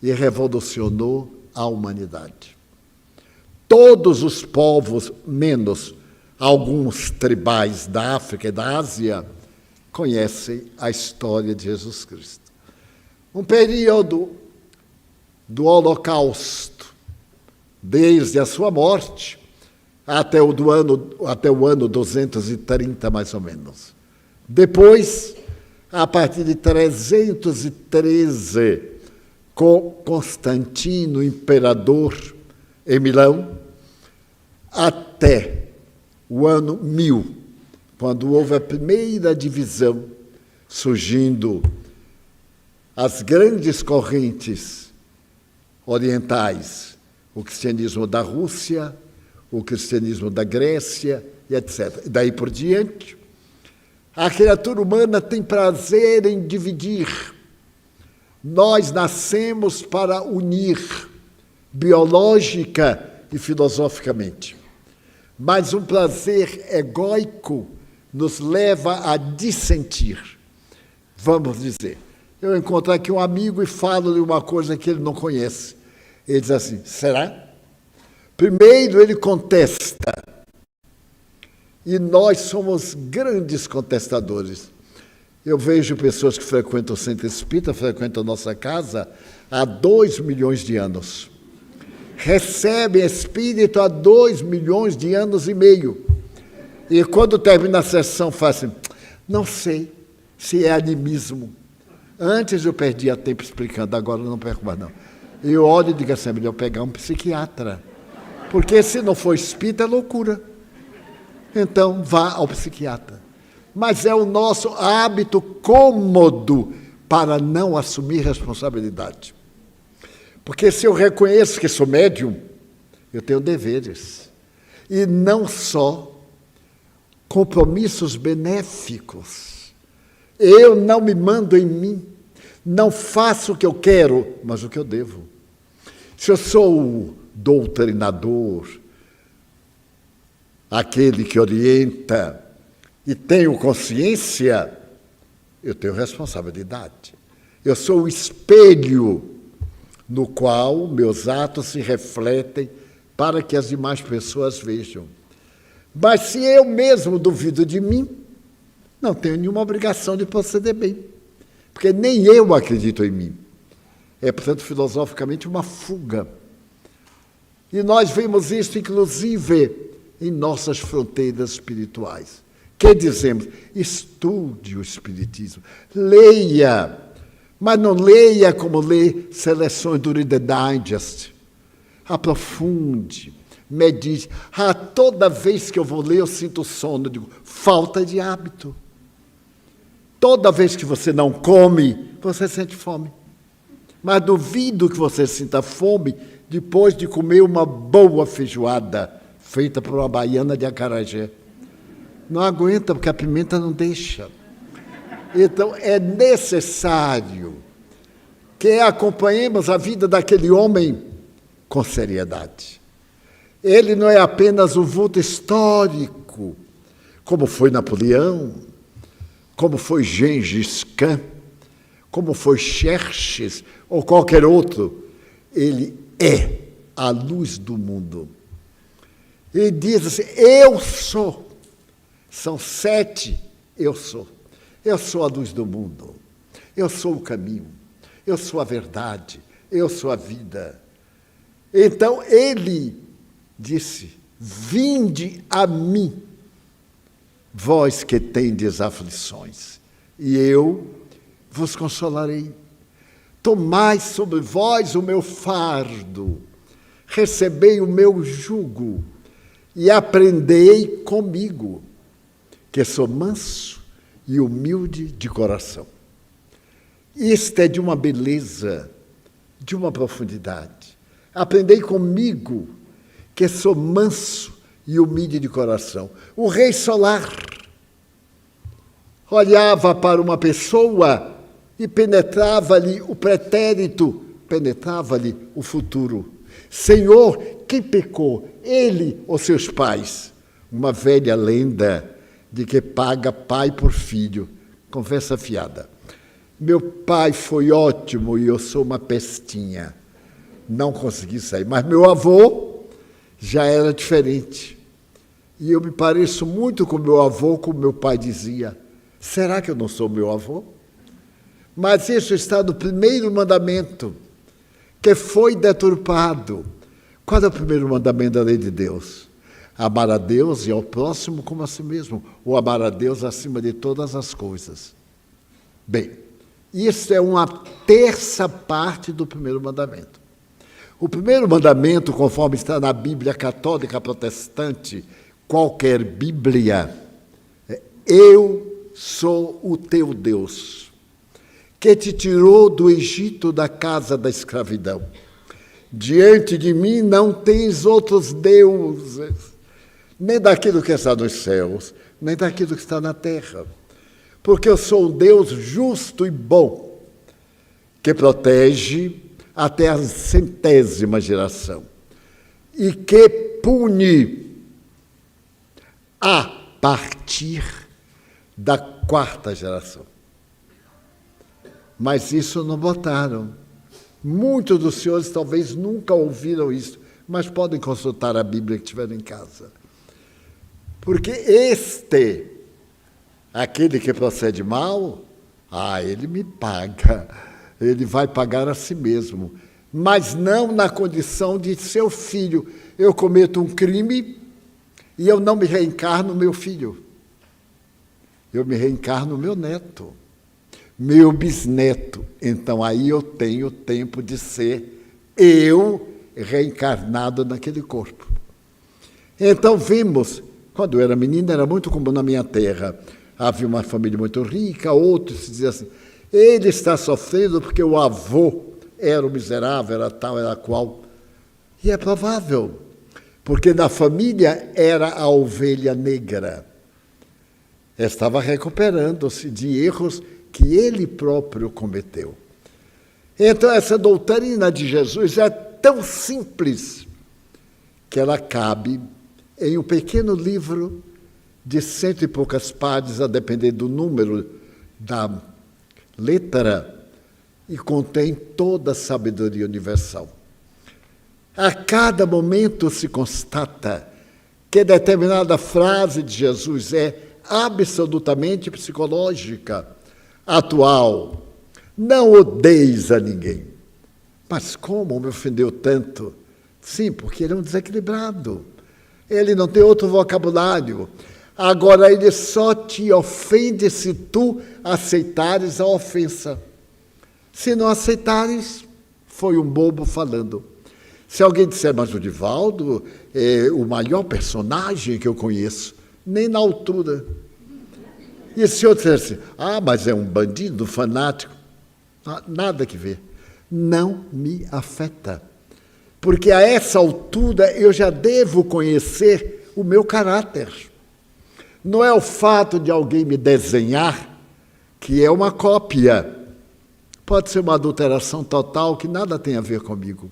e revolucionou a humanidade. Todos os povos, menos alguns tribais da África e da Ásia, conhecem a história de Jesus Cristo. Um período do Holocausto, desde a sua morte até o ano 230, mais ou menos. Depois, a partir de 313, com Constantino, imperador, em Milão, até o ano 1000, quando houve a primeira divisão, surgindo as grandes correntes orientais, o cristianismo da Rússia, o cristianismo da Grécia, e etc. E daí por diante, a criatura humana tem prazer em dividir. Nós nascemos para unir, biológica e filosoficamente. Mas um prazer egóico nos leva a dissentir. Vamos dizer, eu encontro aqui um amigo e falo-lhe uma coisa que ele não conhece. Ele diz assim, será? Primeiro ele contesta. E nós somos grandes contestadores. Eu vejo pessoas que frequentam o Centro Espírita, frequentam a nossa casa há 2 milhões de anos. Recebem espírito há 2 milhões de anos e meio. E quando termina a sessão, fazem, não sei se é animismo. Antes eu perdia tempo explicando, agora eu não perco mais não. Eu olho e digo assim, é melhor pegar um psiquiatra. Porque se não for espírita, é loucura. Então, vá ao psiquiatra. Mas é o nosso hábito cômodo para não assumir responsabilidade. Porque se eu reconheço que sou médium, eu tenho deveres. E não só compromissos benéficos. Eu não me mando em mim. Não faço o que eu quero, mas o que eu devo. Se eu sou o doutrinador, aquele que orienta e tenho consciência, eu tenho responsabilidade. Eu sou o espelho no qual meus atos se refletem para que as demais pessoas vejam. Mas se eu mesmo duvido de mim, não tenho nenhuma obrigação de proceder bem, porque nem eu acredito em mim. É, portanto, filosoficamente, uma fuga. E nós vemos isso, inclusive, em nossas fronteiras espirituais. Que dizemos? Estude o Espiritismo, leia, mas não leia como lê seleções do Reader Digest. Aprofunde, medite. Toda vez que eu vou ler, eu sinto sono. Eu digo, falta de hábito. Toda vez que você não come, você sente fome. Mas duvido que você sinta fome depois de comer uma boa feijoada feita por uma baiana de acarajé. Não aguenta, porque a pimenta não deixa. Então, é necessário que acompanhemos a vida daquele homem com seriedade. Ele não é apenas um vulto histórico, como foi Napoleão, como foi Gengis Khan, como foi Xerxes ou qualquer outro. Ele é a luz do mundo. Ele diz assim, eu sou. São 7, eu sou. Eu sou a luz do mundo. Eu sou o caminho. Eu sou a verdade. Eu sou a vida. Então, ele disse, vinde a mim, vós que tendes aflições, e eu vos consolarei. Tomai sobre vós o meu fardo, recebei o meu jugo, e aprendei comigo, que sou manso e humilde de coração. Isto é de uma beleza, de uma profundidade. Aprendei comigo, que sou manso e humilde de coração. O rei solar olhava para uma pessoa e penetrava-lhe o pretérito, penetrava-lhe o futuro. Senhor, quem pecou? Ele ou seus pais? Uma velha lenda de que paga pai por filho. Conversa fiada. Meu pai foi ótimo e eu sou uma pestinha. Não consegui sair. Mas meu avô já era diferente. E eu me pareço muito com meu avô, como meu pai dizia. Será que eu não sou meu avô? Mas isso está no primeiro mandamento, que foi deturpado. Qual é o primeiro mandamento da lei de Deus? Amar a Deus e ao próximo como a si mesmo, ou amar a Deus acima de todas as coisas. Bem, isso é uma terça parte do primeiro mandamento. O primeiro mandamento, conforme está na Bíblia católica protestante, qualquer Bíblia, é eu sou o teu Deus, que te tirou do Egito, da casa da escravidão. Diante de mim não tens outros deuses, nem daquilo que está nos céus, nem daquilo que está na terra. Porque eu sou um Deus justo e bom, que protege até a 100ª geração, e que pune a partir da 4ª geração. Mas isso não botaram. Muitos dos senhores talvez nunca ouviram isso, mas podem consultar a Bíblia que tiverem em casa. Porque aquele que procede mal, ele me paga. Ele vai pagar a si mesmo. Mas não na condição de seu filho. Eu cometo um crime e eu não me reencarno no meu filho. Eu me reencarno no meu neto, meu bisneto. Então aí eu tenho tempo de ser eu reencarnado naquele corpo. Então vimos, quando eu era menina, era muito comum na minha terra. Havia uma família muito rica, outros se diziam assim, ele está sofrendo porque o avô era o miserável, era tal, era qual. E é provável, porque na família era a ovelha negra. Estava recuperando-se de erros que ele próprio cometeu. Então, essa doutrina de Jesus é tão simples que ela cabe em um pequeno livro de 100 e poucas páginas, a depender do número da letra, e contém toda a sabedoria universal. A cada momento se constata que determinada frase de Jesus é absolutamente psicológica, atual. Não odeis a ninguém. Mas como me ofendeu tanto? Sim, porque ele é um desequilibrado. Ele não tem outro vocabulário. Agora, ele só te ofende se tu aceitares a ofensa. Se não aceitares, foi um bobo falando. Se alguém disser, mas o Divaldo é o maior personagem que eu conheço, nem na altura. E se outro disser assim, mas é um bandido fanático, nada que ver. Não me afeta. Porque a essa altura eu já devo conhecer o meu caráter. Não é o fato de alguém me desenhar que é uma cópia. Pode ser uma adulteração total que nada tem a ver comigo.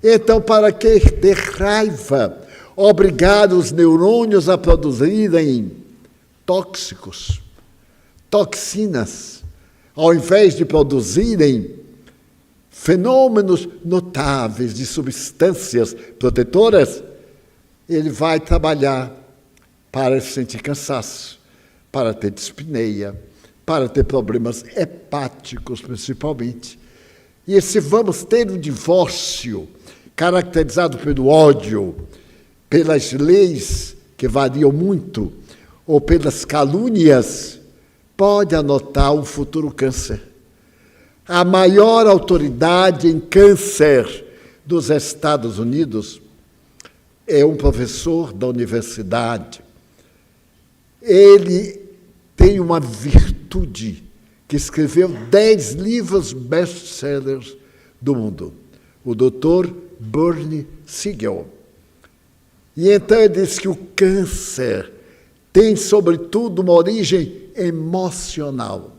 Então, para que ter raiva? Obrigar os neurônios a produzirem tóxicos, toxinas, ao invés de produzirem fenômenos notáveis de substâncias protetoras, ele vai trabalhar para sentir cansaço, para ter dispneia, para ter problemas hepáticos, principalmente. E se vamos ter um divórcio caracterizado pelo ódio, pelas leis que variam muito, ou pelas calúnias, pode anotar um futuro câncer. A maior autoridade em câncer dos Estados Unidos é um professor da universidade. Ele tem uma virtude, que escreveu 10 livros best-sellers do mundo, o Dr. Bernie Siegel. E então ele diz que o câncer tem, sobretudo, uma origem emocional.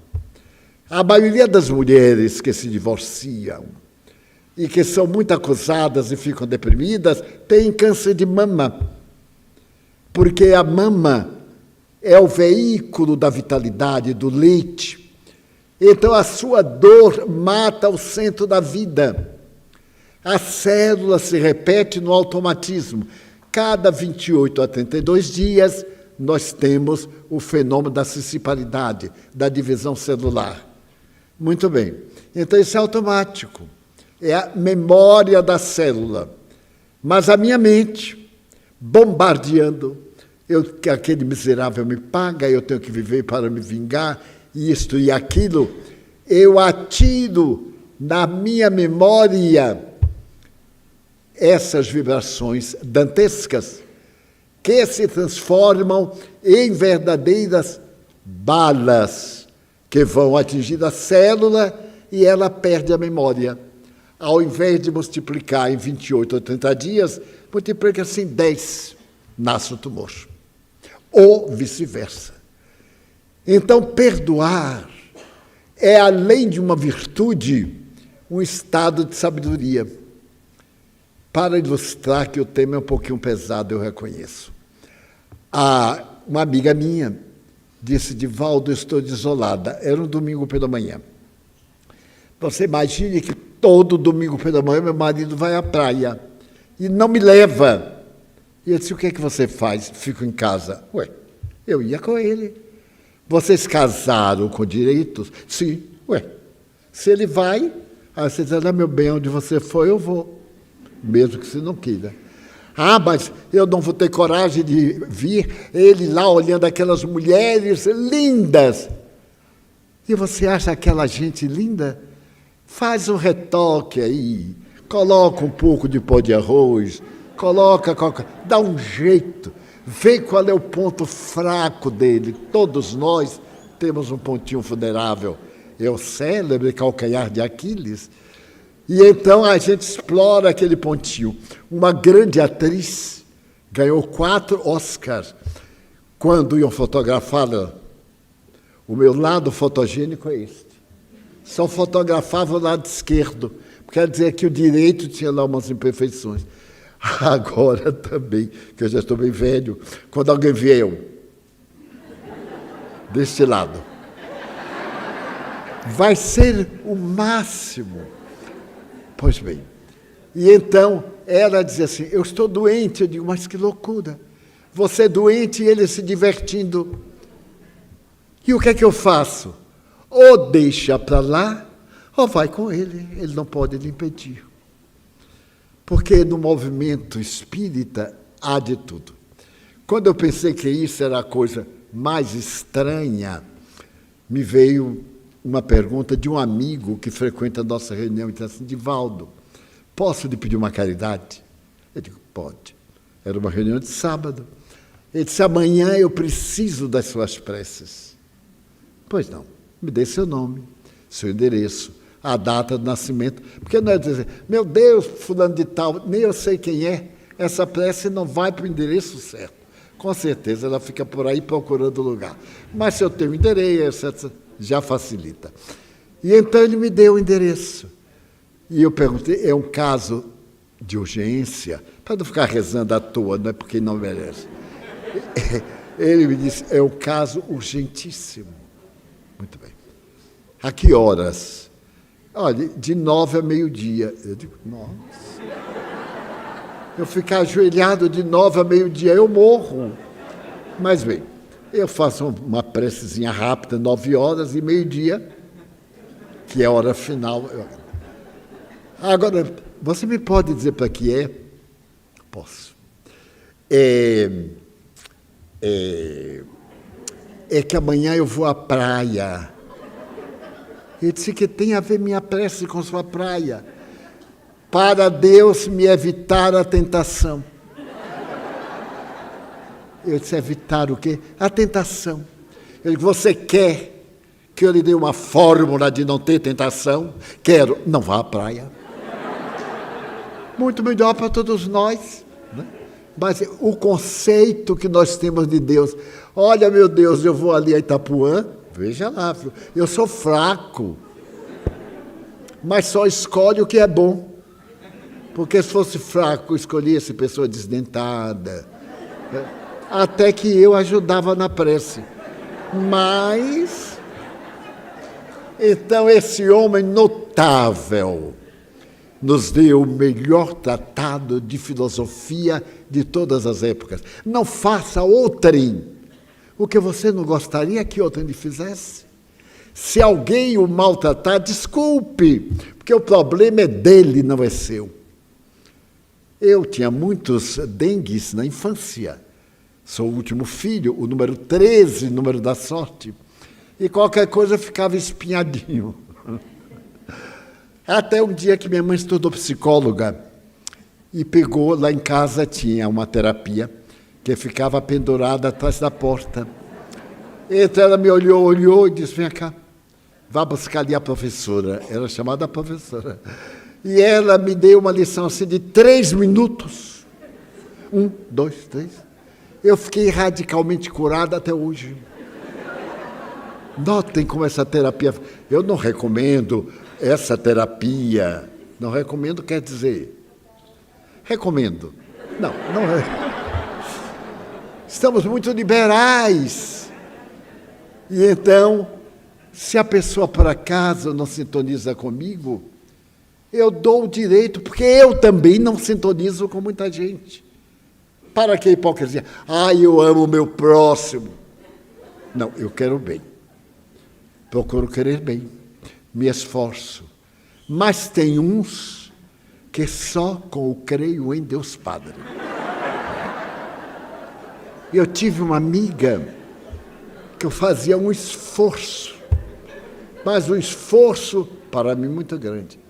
A maioria das mulheres que se divorciam e que são muito acusadas e ficam deprimidas têm câncer de mama, porque a mama é o veículo da vitalidade, do leite. Então, a sua dor mata o centro da vida. A célula se repete no automatismo. Cada 28 a 32 dias, nós temos o fenômeno da cisciparidade, da divisão celular. Muito bem. Então, isso é automático. É a memória da célula. Mas a minha mente, bombardeando, que aquele miserável me paga, eu tenho que viver para me vingar, isto e aquilo, eu atiro na minha memória essas vibrações dantescas que se transformam em verdadeiras balas que vão atingir a célula e ela perde a memória. Ao invés de multiplicar em 28 ou 30 dias, multiplica-se em 10, nasce o tumor. Ou vice-versa. Então, perdoar é, além de uma virtude, um estado de sabedoria. Para ilustrar que o tema é um pouquinho pesado, eu reconheço. Uma amiga minha disse, Divaldo, eu estou desolada. Era um domingo pela manhã. Você imagine que todo domingo pela manhã meu marido vai à praia e não me leva. E eu disse, o que é que você faz? Fico em casa. Ué, eu ia com ele. Vocês casaram com direitos? Sim. Ué, se ele vai, aí você diz, meu bem, onde você for, eu vou. Mesmo que você não queira. Mas eu não vou ter coragem de vir, ele lá olhando aquelas mulheres lindas. E você acha aquela gente linda? Faz um retoque aí, coloca um pouco de pó de arroz, dá um jeito, vê qual é o ponto fraco dele. Todos nós temos um pontinho vulnerável. É o célebre calcanhar de Aquiles. E então a gente explora aquele pontinho. Uma grande atriz ganhou 4 Oscars. Quando iam fotografá-la, o meu lado fotogênico é este. Só fotografava o lado esquerdo. Quer dizer que o direito tinha lá umas imperfeições. Agora também, que eu já estou bem velho, quando alguém vê eu, deste lado, Vai ser o máximo. Pois bem, e então ela dizia assim, eu estou doente. Eu digo, mas que loucura. Você é doente e ele se divertindo. E o que é que eu faço? Ou deixa para lá, ou vai com ele não pode lhe impedir. Porque no movimento espírita há de tudo. Quando eu pensei que isso era a coisa mais estranha, me veio uma pergunta de um amigo que frequenta a nossa reunião, e disse assim, Divaldo, posso lhe pedir uma caridade? Eu digo, pode. Era uma reunião de sábado. Ele disse, amanhã eu preciso das suas preces. Pois não, me dê seu nome, seu endereço, a data do nascimento, porque não é dizer, meu Deus, fulano de tal, nem eu sei quem é, essa prece não vai para o endereço certo. Com certeza ela fica por aí procurando lugar. Mas se eu tenho endereço, etc., já facilita. E então ele me deu o endereço. E eu perguntei, é um caso de urgência? Para não ficar rezando à toa, não é porque não merece. Ele me disse, é um caso urgentíssimo. Muito bem. A que horas? Olha, de 9 a meio-dia. Eu digo, nossa. Eu ficar ajoelhado de 9 a meio-dia, eu morro. Mas bem, eu faço uma precezinha rápida, 9 horas e meio-dia, que é a hora final. Agora, você me pode dizer para que é? Posso. É que amanhã eu vou à praia. Ele disse que tem a ver minha prece com sua praia. Para Deus me evitar a tentação. Eu disse, evitar o quê? A tentação. Ele disse, você quer que eu lhe dê uma fórmula de não ter tentação? Quero. Não vá à praia. Muito melhor para todos nós. Né? Mas o conceito que nós temos de Deus, olha, meu Deus, eu vou ali a Itapuã, veja lá, eu sou fraco, mas só escolhe o que é bom. Porque se fosse fraco, escolhesse pessoa desdentada. Até que eu ajudava na prece. Mas, então esse homem notável nos deu o melhor tratado de filosofia de todas as épocas. Não faça outrem o que você não gostaria que outrem lhe fizesse. Se alguém o maltratar, desculpe, porque o problema é dele, não é seu. Eu tinha muitos dengues na infância. Sou o último filho, o número 13, número da sorte. E qualquer coisa ficava espinhadinho. Até um dia que minha mãe se tornou psicóloga e pegou, lá em casa tinha uma terapia que ficava pendurada atrás da porta. Então ela me olhou e disse, vem cá, vá buscar ali a professora. Era chamada professora. E ela me deu uma lição assim de 3 minutos. 1, 2, 3. Eu fiquei radicalmente curado até hoje. Notem como essa terapia... Eu não recomendo essa terapia. Não recomendo quer dizer... Recomendo. Não é. Estamos muito liberais. E então, se a pessoa por acaso não sintoniza comigo... Eu dou o direito, porque eu também não sintonizo com muita gente. Para que a hipocrisia? Eu amo o meu próximo. Não, eu quero bem. Procuro querer bem. Me esforço. Mas tem uns que só com o creio em Deus Padre. Eu tive uma amiga que eu fazia um esforço, mas um esforço, para mim, muito grande.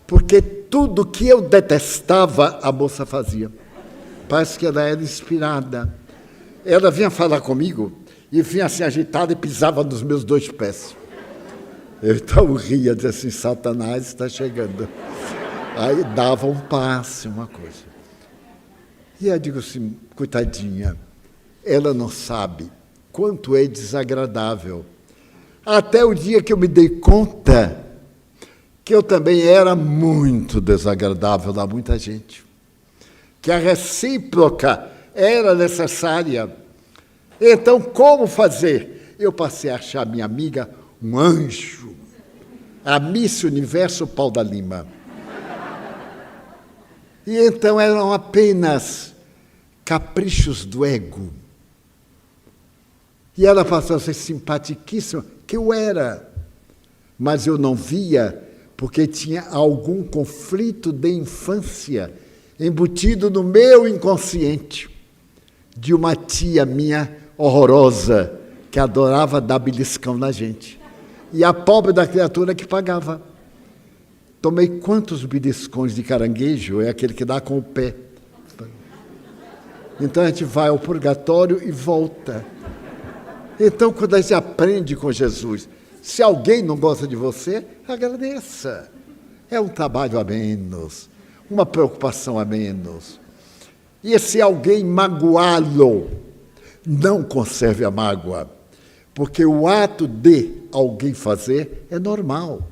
Porque tudo que eu detestava, a moça fazia. Parece que ela era inspirada. Ela vinha falar comigo e vinha assim agitada e pisava nos meus 2 pés. Eu então ria, dizia assim, Satanás está chegando. Aí dava um passe, uma coisa. E eu digo assim, coitadinha, ela não sabe quanto é desagradável. Até o dia que eu me dei conta que eu também era muito desagradável a muita gente, que a recíproca era necessária. Então, como fazer? Eu passei a achar minha amiga um anjo. a Miss Universo Pau da Lima. E então eram apenas caprichos do ego. E ela passou a ser simpaticíssima, que eu era. Mas eu não via porque tinha algum conflito de infância embutido no meu inconsciente de uma tia minha horrorosa que adorava dar beliscão na gente. E a pobre da criatura que pagava. Tomei quantos beliscões de caranguejo? É aquele que dá com o pé. Então a gente vai ao purgatório e volta. Então, quando a gente aprende com Jesus, se alguém não gosta de você, agradeça. É um trabalho a menos, uma preocupação a menos. E se alguém magoá-lo, não conserve a mágoa, porque o ato de alguém fazer é normal,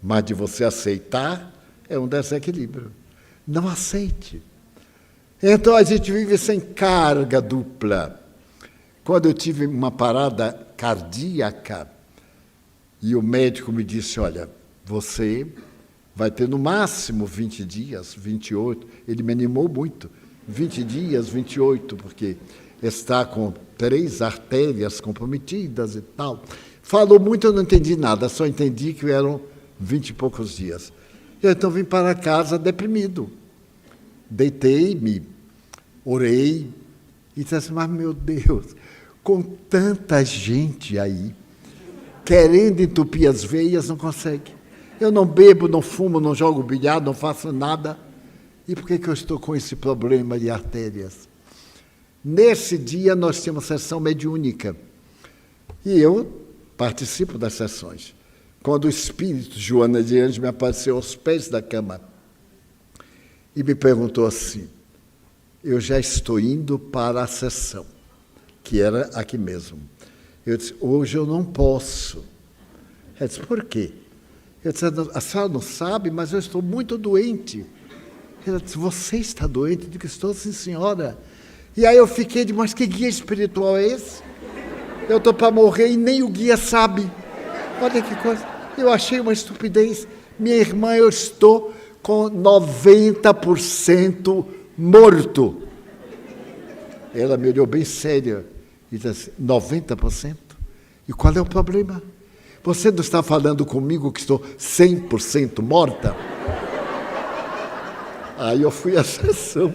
mas de você aceitar é um desequilíbrio. Não aceite. Então a gente vive sem carga dupla. Quando eu tive uma parada cardíaca, e o médico me disse, olha, você vai ter no máximo 20 dias, 28, ele me animou muito, 20 dias, 28, porque está com 3 artérias comprometidas e tal. Falou muito, eu não entendi nada, só entendi que eram 20 e poucos dias. Eu então vim para casa deprimido. Deitei-me, orei e disse assim, mas meu Deus, com tanta gente aí, querendo entupir as veias, não consegue. Eu não bebo, não fumo, não jogo bilhar, não faço nada. E por que eu estou com esse problema de artérias? Nesse dia, nós tínhamos sessão mediúnica. E eu participo das sessões. Quando o espírito Joana de Anjos me apareceu aos pés da cama e me perguntou assim, eu já estou indo para a sessão, que era aqui mesmo. Eu disse, hoje eu não posso. Ela disse, por quê? Eu disse, a senhora não sabe, mas eu estou muito doente. Ela disse, você está doente? Eu disse, estou, sim, senhora. E aí eu fiquei de, mas que guia espiritual é esse? Eu estou para morrer e nem o guia sabe. Olha que coisa. Eu achei uma estupidez. Minha irmã, eu estou com 90% morto. Ela me olhou bem séria e disse assim, 90%? E qual é o problema? Você não está falando comigo que estou 100% morta? Aí eu fui à sessão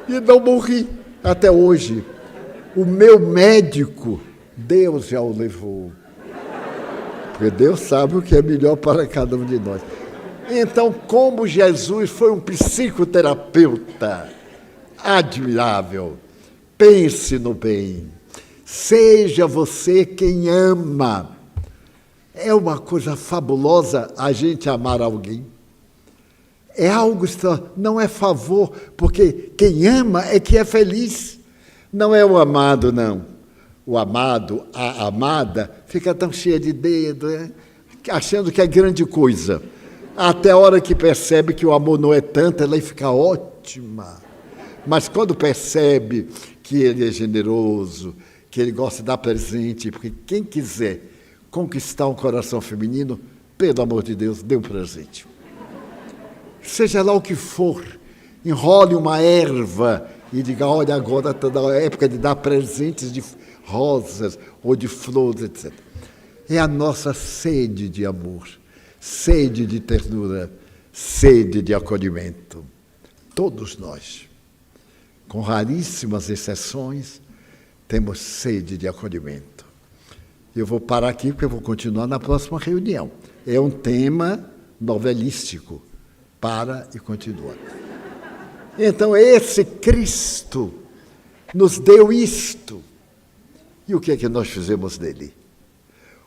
e não morri até hoje. O meu médico, Deus já o levou. Porque Deus sabe o que é melhor para cada um de nós. Então, como Jesus foi um psicoterapeuta admirável, pense no bem. Seja você quem ama. É uma coisa fabulosa a gente amar alguém. É algo extraordinário, não é favor, porque quem ama é que é feliz. Não é o amado, não. O amado, a amada, fica tão cheia de dedo, achando que é grande coisa. Até a hora que percebe que o amor não é tanto, ela fica ótima. Mas quando percebe que ele é generoso, que ele gosta de dar presente, porque quem quiser conquistar um coração feminino, pelo amor de Deus, dê um presente. Seja lá o que for, enrole uma erva e diga, olha, agora está na época de dar presentes de rosas ou de flores, etc. É a nossa sede de amor, sede de ternura, sede de acolhimento. Todos nós, com raríssimas exceções, temos sede de acolhimento. Eu vou parar aqui porque eu vou continuar na próxima reunião. É um tema novelístico. Para e continua. Então, esse Cristo nos deu isto. E o que é que nós fizemos dele?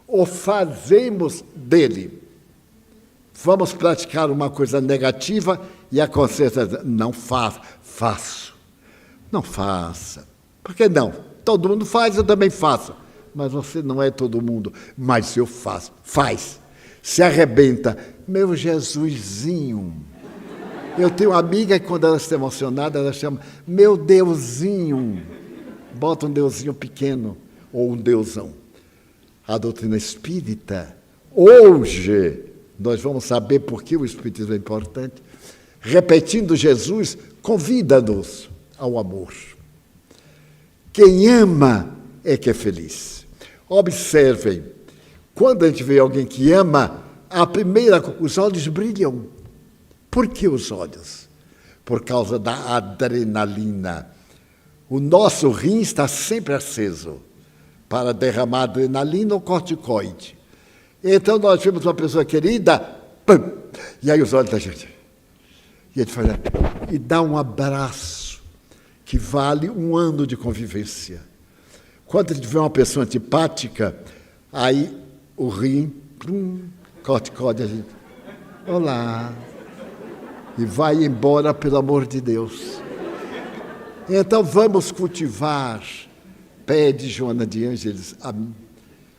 Ou fazemos dele? Vamos praticar uma coisa negativa e a consciência não faço. Não faça. Por que não? Todo mundo faz, eu também faço. Mas você não é todo mundo. Mas eu faço. Faz. Se arrebenta. Meu Jesusinho. Eu tenho uma amiga que, quando ela está emocionada, ela chama meu Deusinho. Bota um Deusinho pequeno ou um Deusão. A doutrina espírita Hoje, nós vamos saber por que o Espiritismo é importante. Repetindo, Jesus convida-nos ao amor. Quem ama é que é feliz. Observem, quando a gente vê alguém que ama, os olhos brilham. Por que os olhos? Por causa da adrenalina. O nosso rim está sempre aceso para derramar adrenalina ou corticoide. Então nós vemos uma pessoa querida, pum, e aí os olhos da gente. E a gente fala, e dá um abraço que vale um ano de convivência. Quando a gente vê uma pessoa antipática, aí o rim, corticoide, a gente, olá, e vai embora pelo amor de Deus. Então vamos cultivar, pede Joana de Ângeles,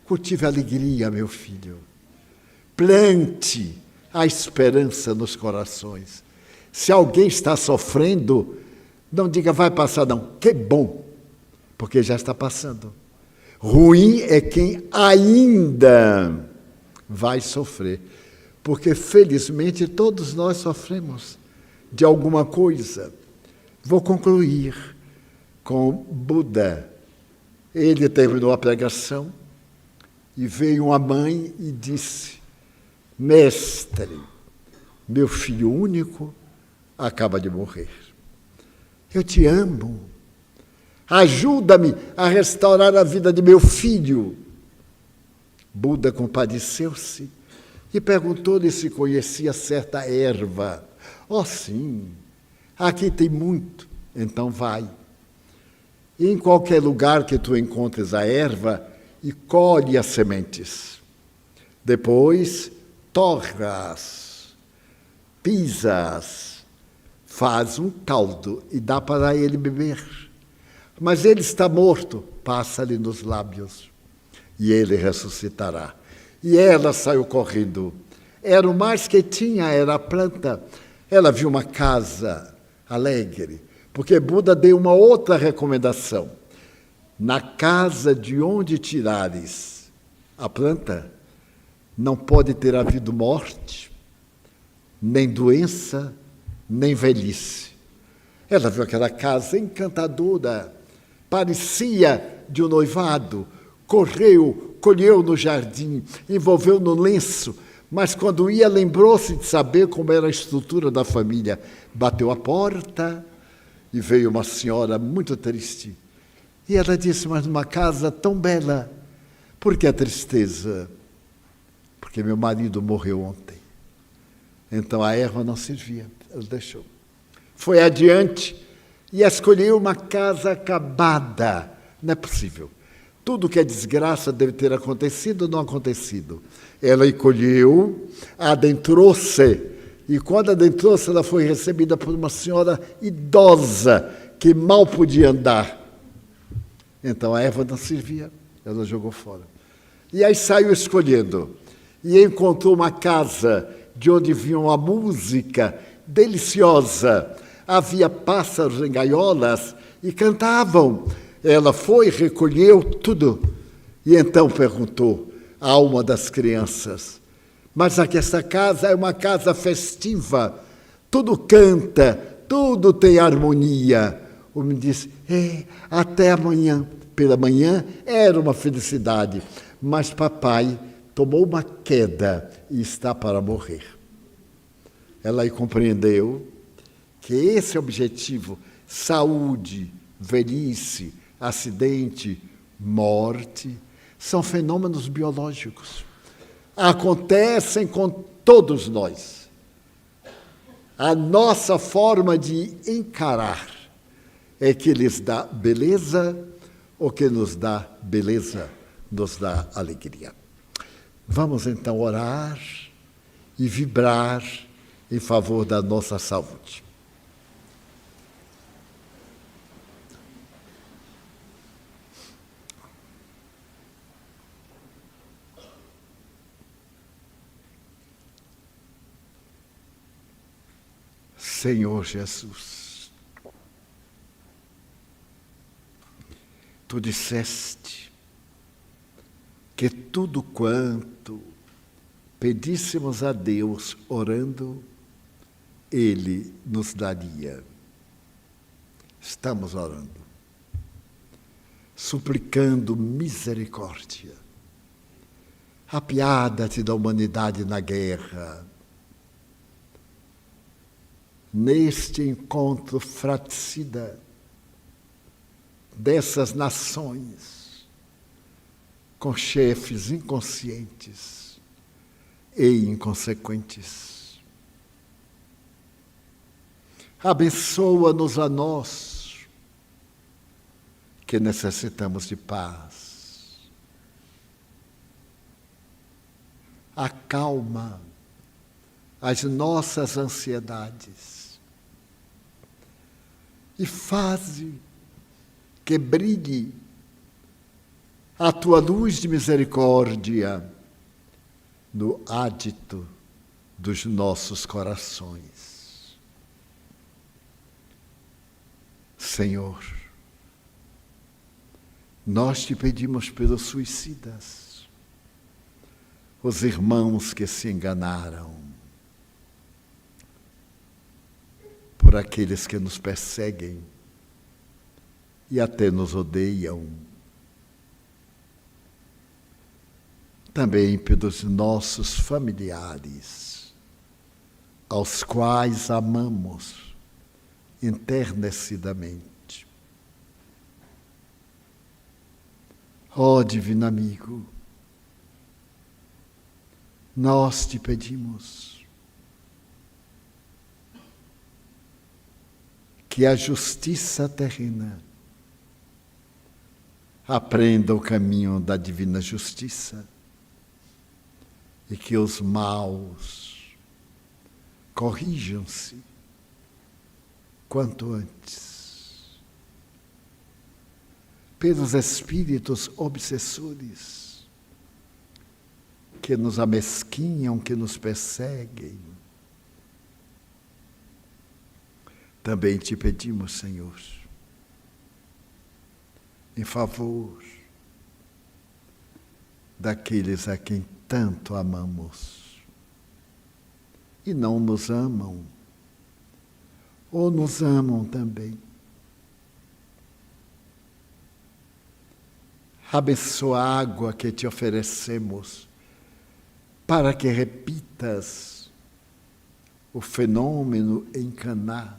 cultive a alegria, meu filho. Plante a esperança nos corações. Se alguém está sofrendo, não diga vai passar, não. Que bom, porque já está passando. Ruim é quem ainda vai sofrer, porque felizmente todos nós sofremos de alguma coisa. Vou concluir com Buda. Ele terminou a pregação e veio uma mãe e disse, mestre, meu filho único acaba de morrer. Eu te amo. Ajuda-me a restaurar a vida de meu filho. Buda compadeceu-se e perguntou-lhe se conhecia certa erva. Oh, sim, aqui tem muito, então vai. E em qualquer lugar que tu encontres a erva, e colhe as sementes. Depois, torra-as, pisa-as, faz um caldo e dá para ele beber. Mas ele está morto, passa-lhe nos lábios, e ele ressuscitará. E ela saiu correndo. Era o mais que tinha, era a planta. Ela viu uma casa alegre, porque Buda deu uma outra recomendação. Na casa de onde tirares a planta, não pode ter havido morte, nem doença, nem velhice. Ela viu aquela casa encantadora, parecia de um noivado, correu, colheu no jardim, envolveu no lenço, mas quando ia lembrou-se de saber como era a estrutura da família. Bateu a porta e veio uma senhora muito triste. E ela disse, mas numa casa tão bela, por que a tristeza? Porque meu marido morreu ontem. Então a erva não servia, ela deixou. Foi adiante e escolheu uma casa acabada. Não é possível. Tudo que é desgraça deve ter acontecido ou não acontecido. Ela encolheu, adentrou-se, e quando adentrou-se, ela foi recebida por uma senhora idosa, que mal podia andar. Então a erva não servia, ela jogou fora. E aí saiu escolhendo, e encontrou uma casa de onde vinha uma música deliciosa. Havia pássaros em gaiolas e cantavam. Ela foi, recolheu tudo, e então perguntou a uma das crianças, mas aqui essa casa é uma casa festiva, tudo canta, tudo tem harmonia. O menino disse, até amanhã. Pela manhã era uma felicidade, mas papai tomou uma queda e está para morrer. Ela aí compreendeu que esse objetivo, saúde, velhice, acidente, morte, são fenômenos biológicos. Acontecem com todos nós. A nossa forma de encarar é que lhes dá beleza, ou que nos dá beleza, nos dá alegria. Vamos então orar e vibrar em favor da nossa saúde. Senhor Jesus, Tu disseste que tudo quanto pedíssemos a Deus, orando, Ele nos daria. Estamos orando, suplicando misericórdia. Apiada-te da humanidade na guerra. Neste encontro fratricida dessas nações, com chefes inconscientes e inconsequentes. Abençoa-nos a nós, que necessitamos de paz. Acalma as nossas ansiedades e faze que brilhe a tua luz de misericórdia no ádito dos nossos corações. Senhor, nós te pedimos pelos suicidas, os irmãos que se enganaram, por aqueles que nos perseguem e até nos odeiam, também pelos nossos familiares, aos quais amamos enternecidamente. Ó Divino Amigo, nós te pedimos que a justiça terrena aprenda o caminho da divina justiça e que os maus corrijam-se quanto antes. Pelos espíritos obsessores que nos amesquinham, que nos perseguem, também te pedimos, Senhor, em favor daqueles a quem tanto amamos e não nos amam, ou nos amam também. Abençoa a água que te oferecemos para que repitas o fenômeno em Caná.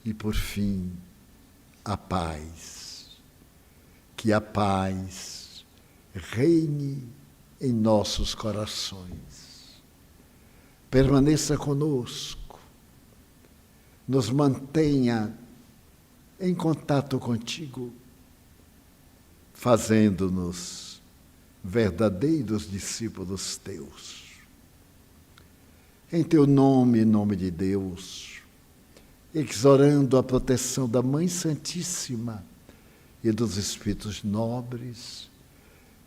E, por fim, a paz. Que a paz reine em nossos corações. Permaneça conosco. Nos mantenha em contato contigo, fazendo-nos verdadeiros discípulos teus. Em teu nome, em nome de Deus, exorando a proteção da Mãe Santíssima e dos Espíritos nobres,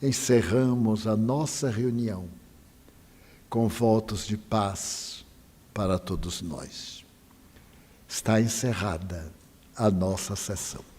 encerramos a nossa reunião com votos de paz para todos nós. Está encerrada a nossa sessão.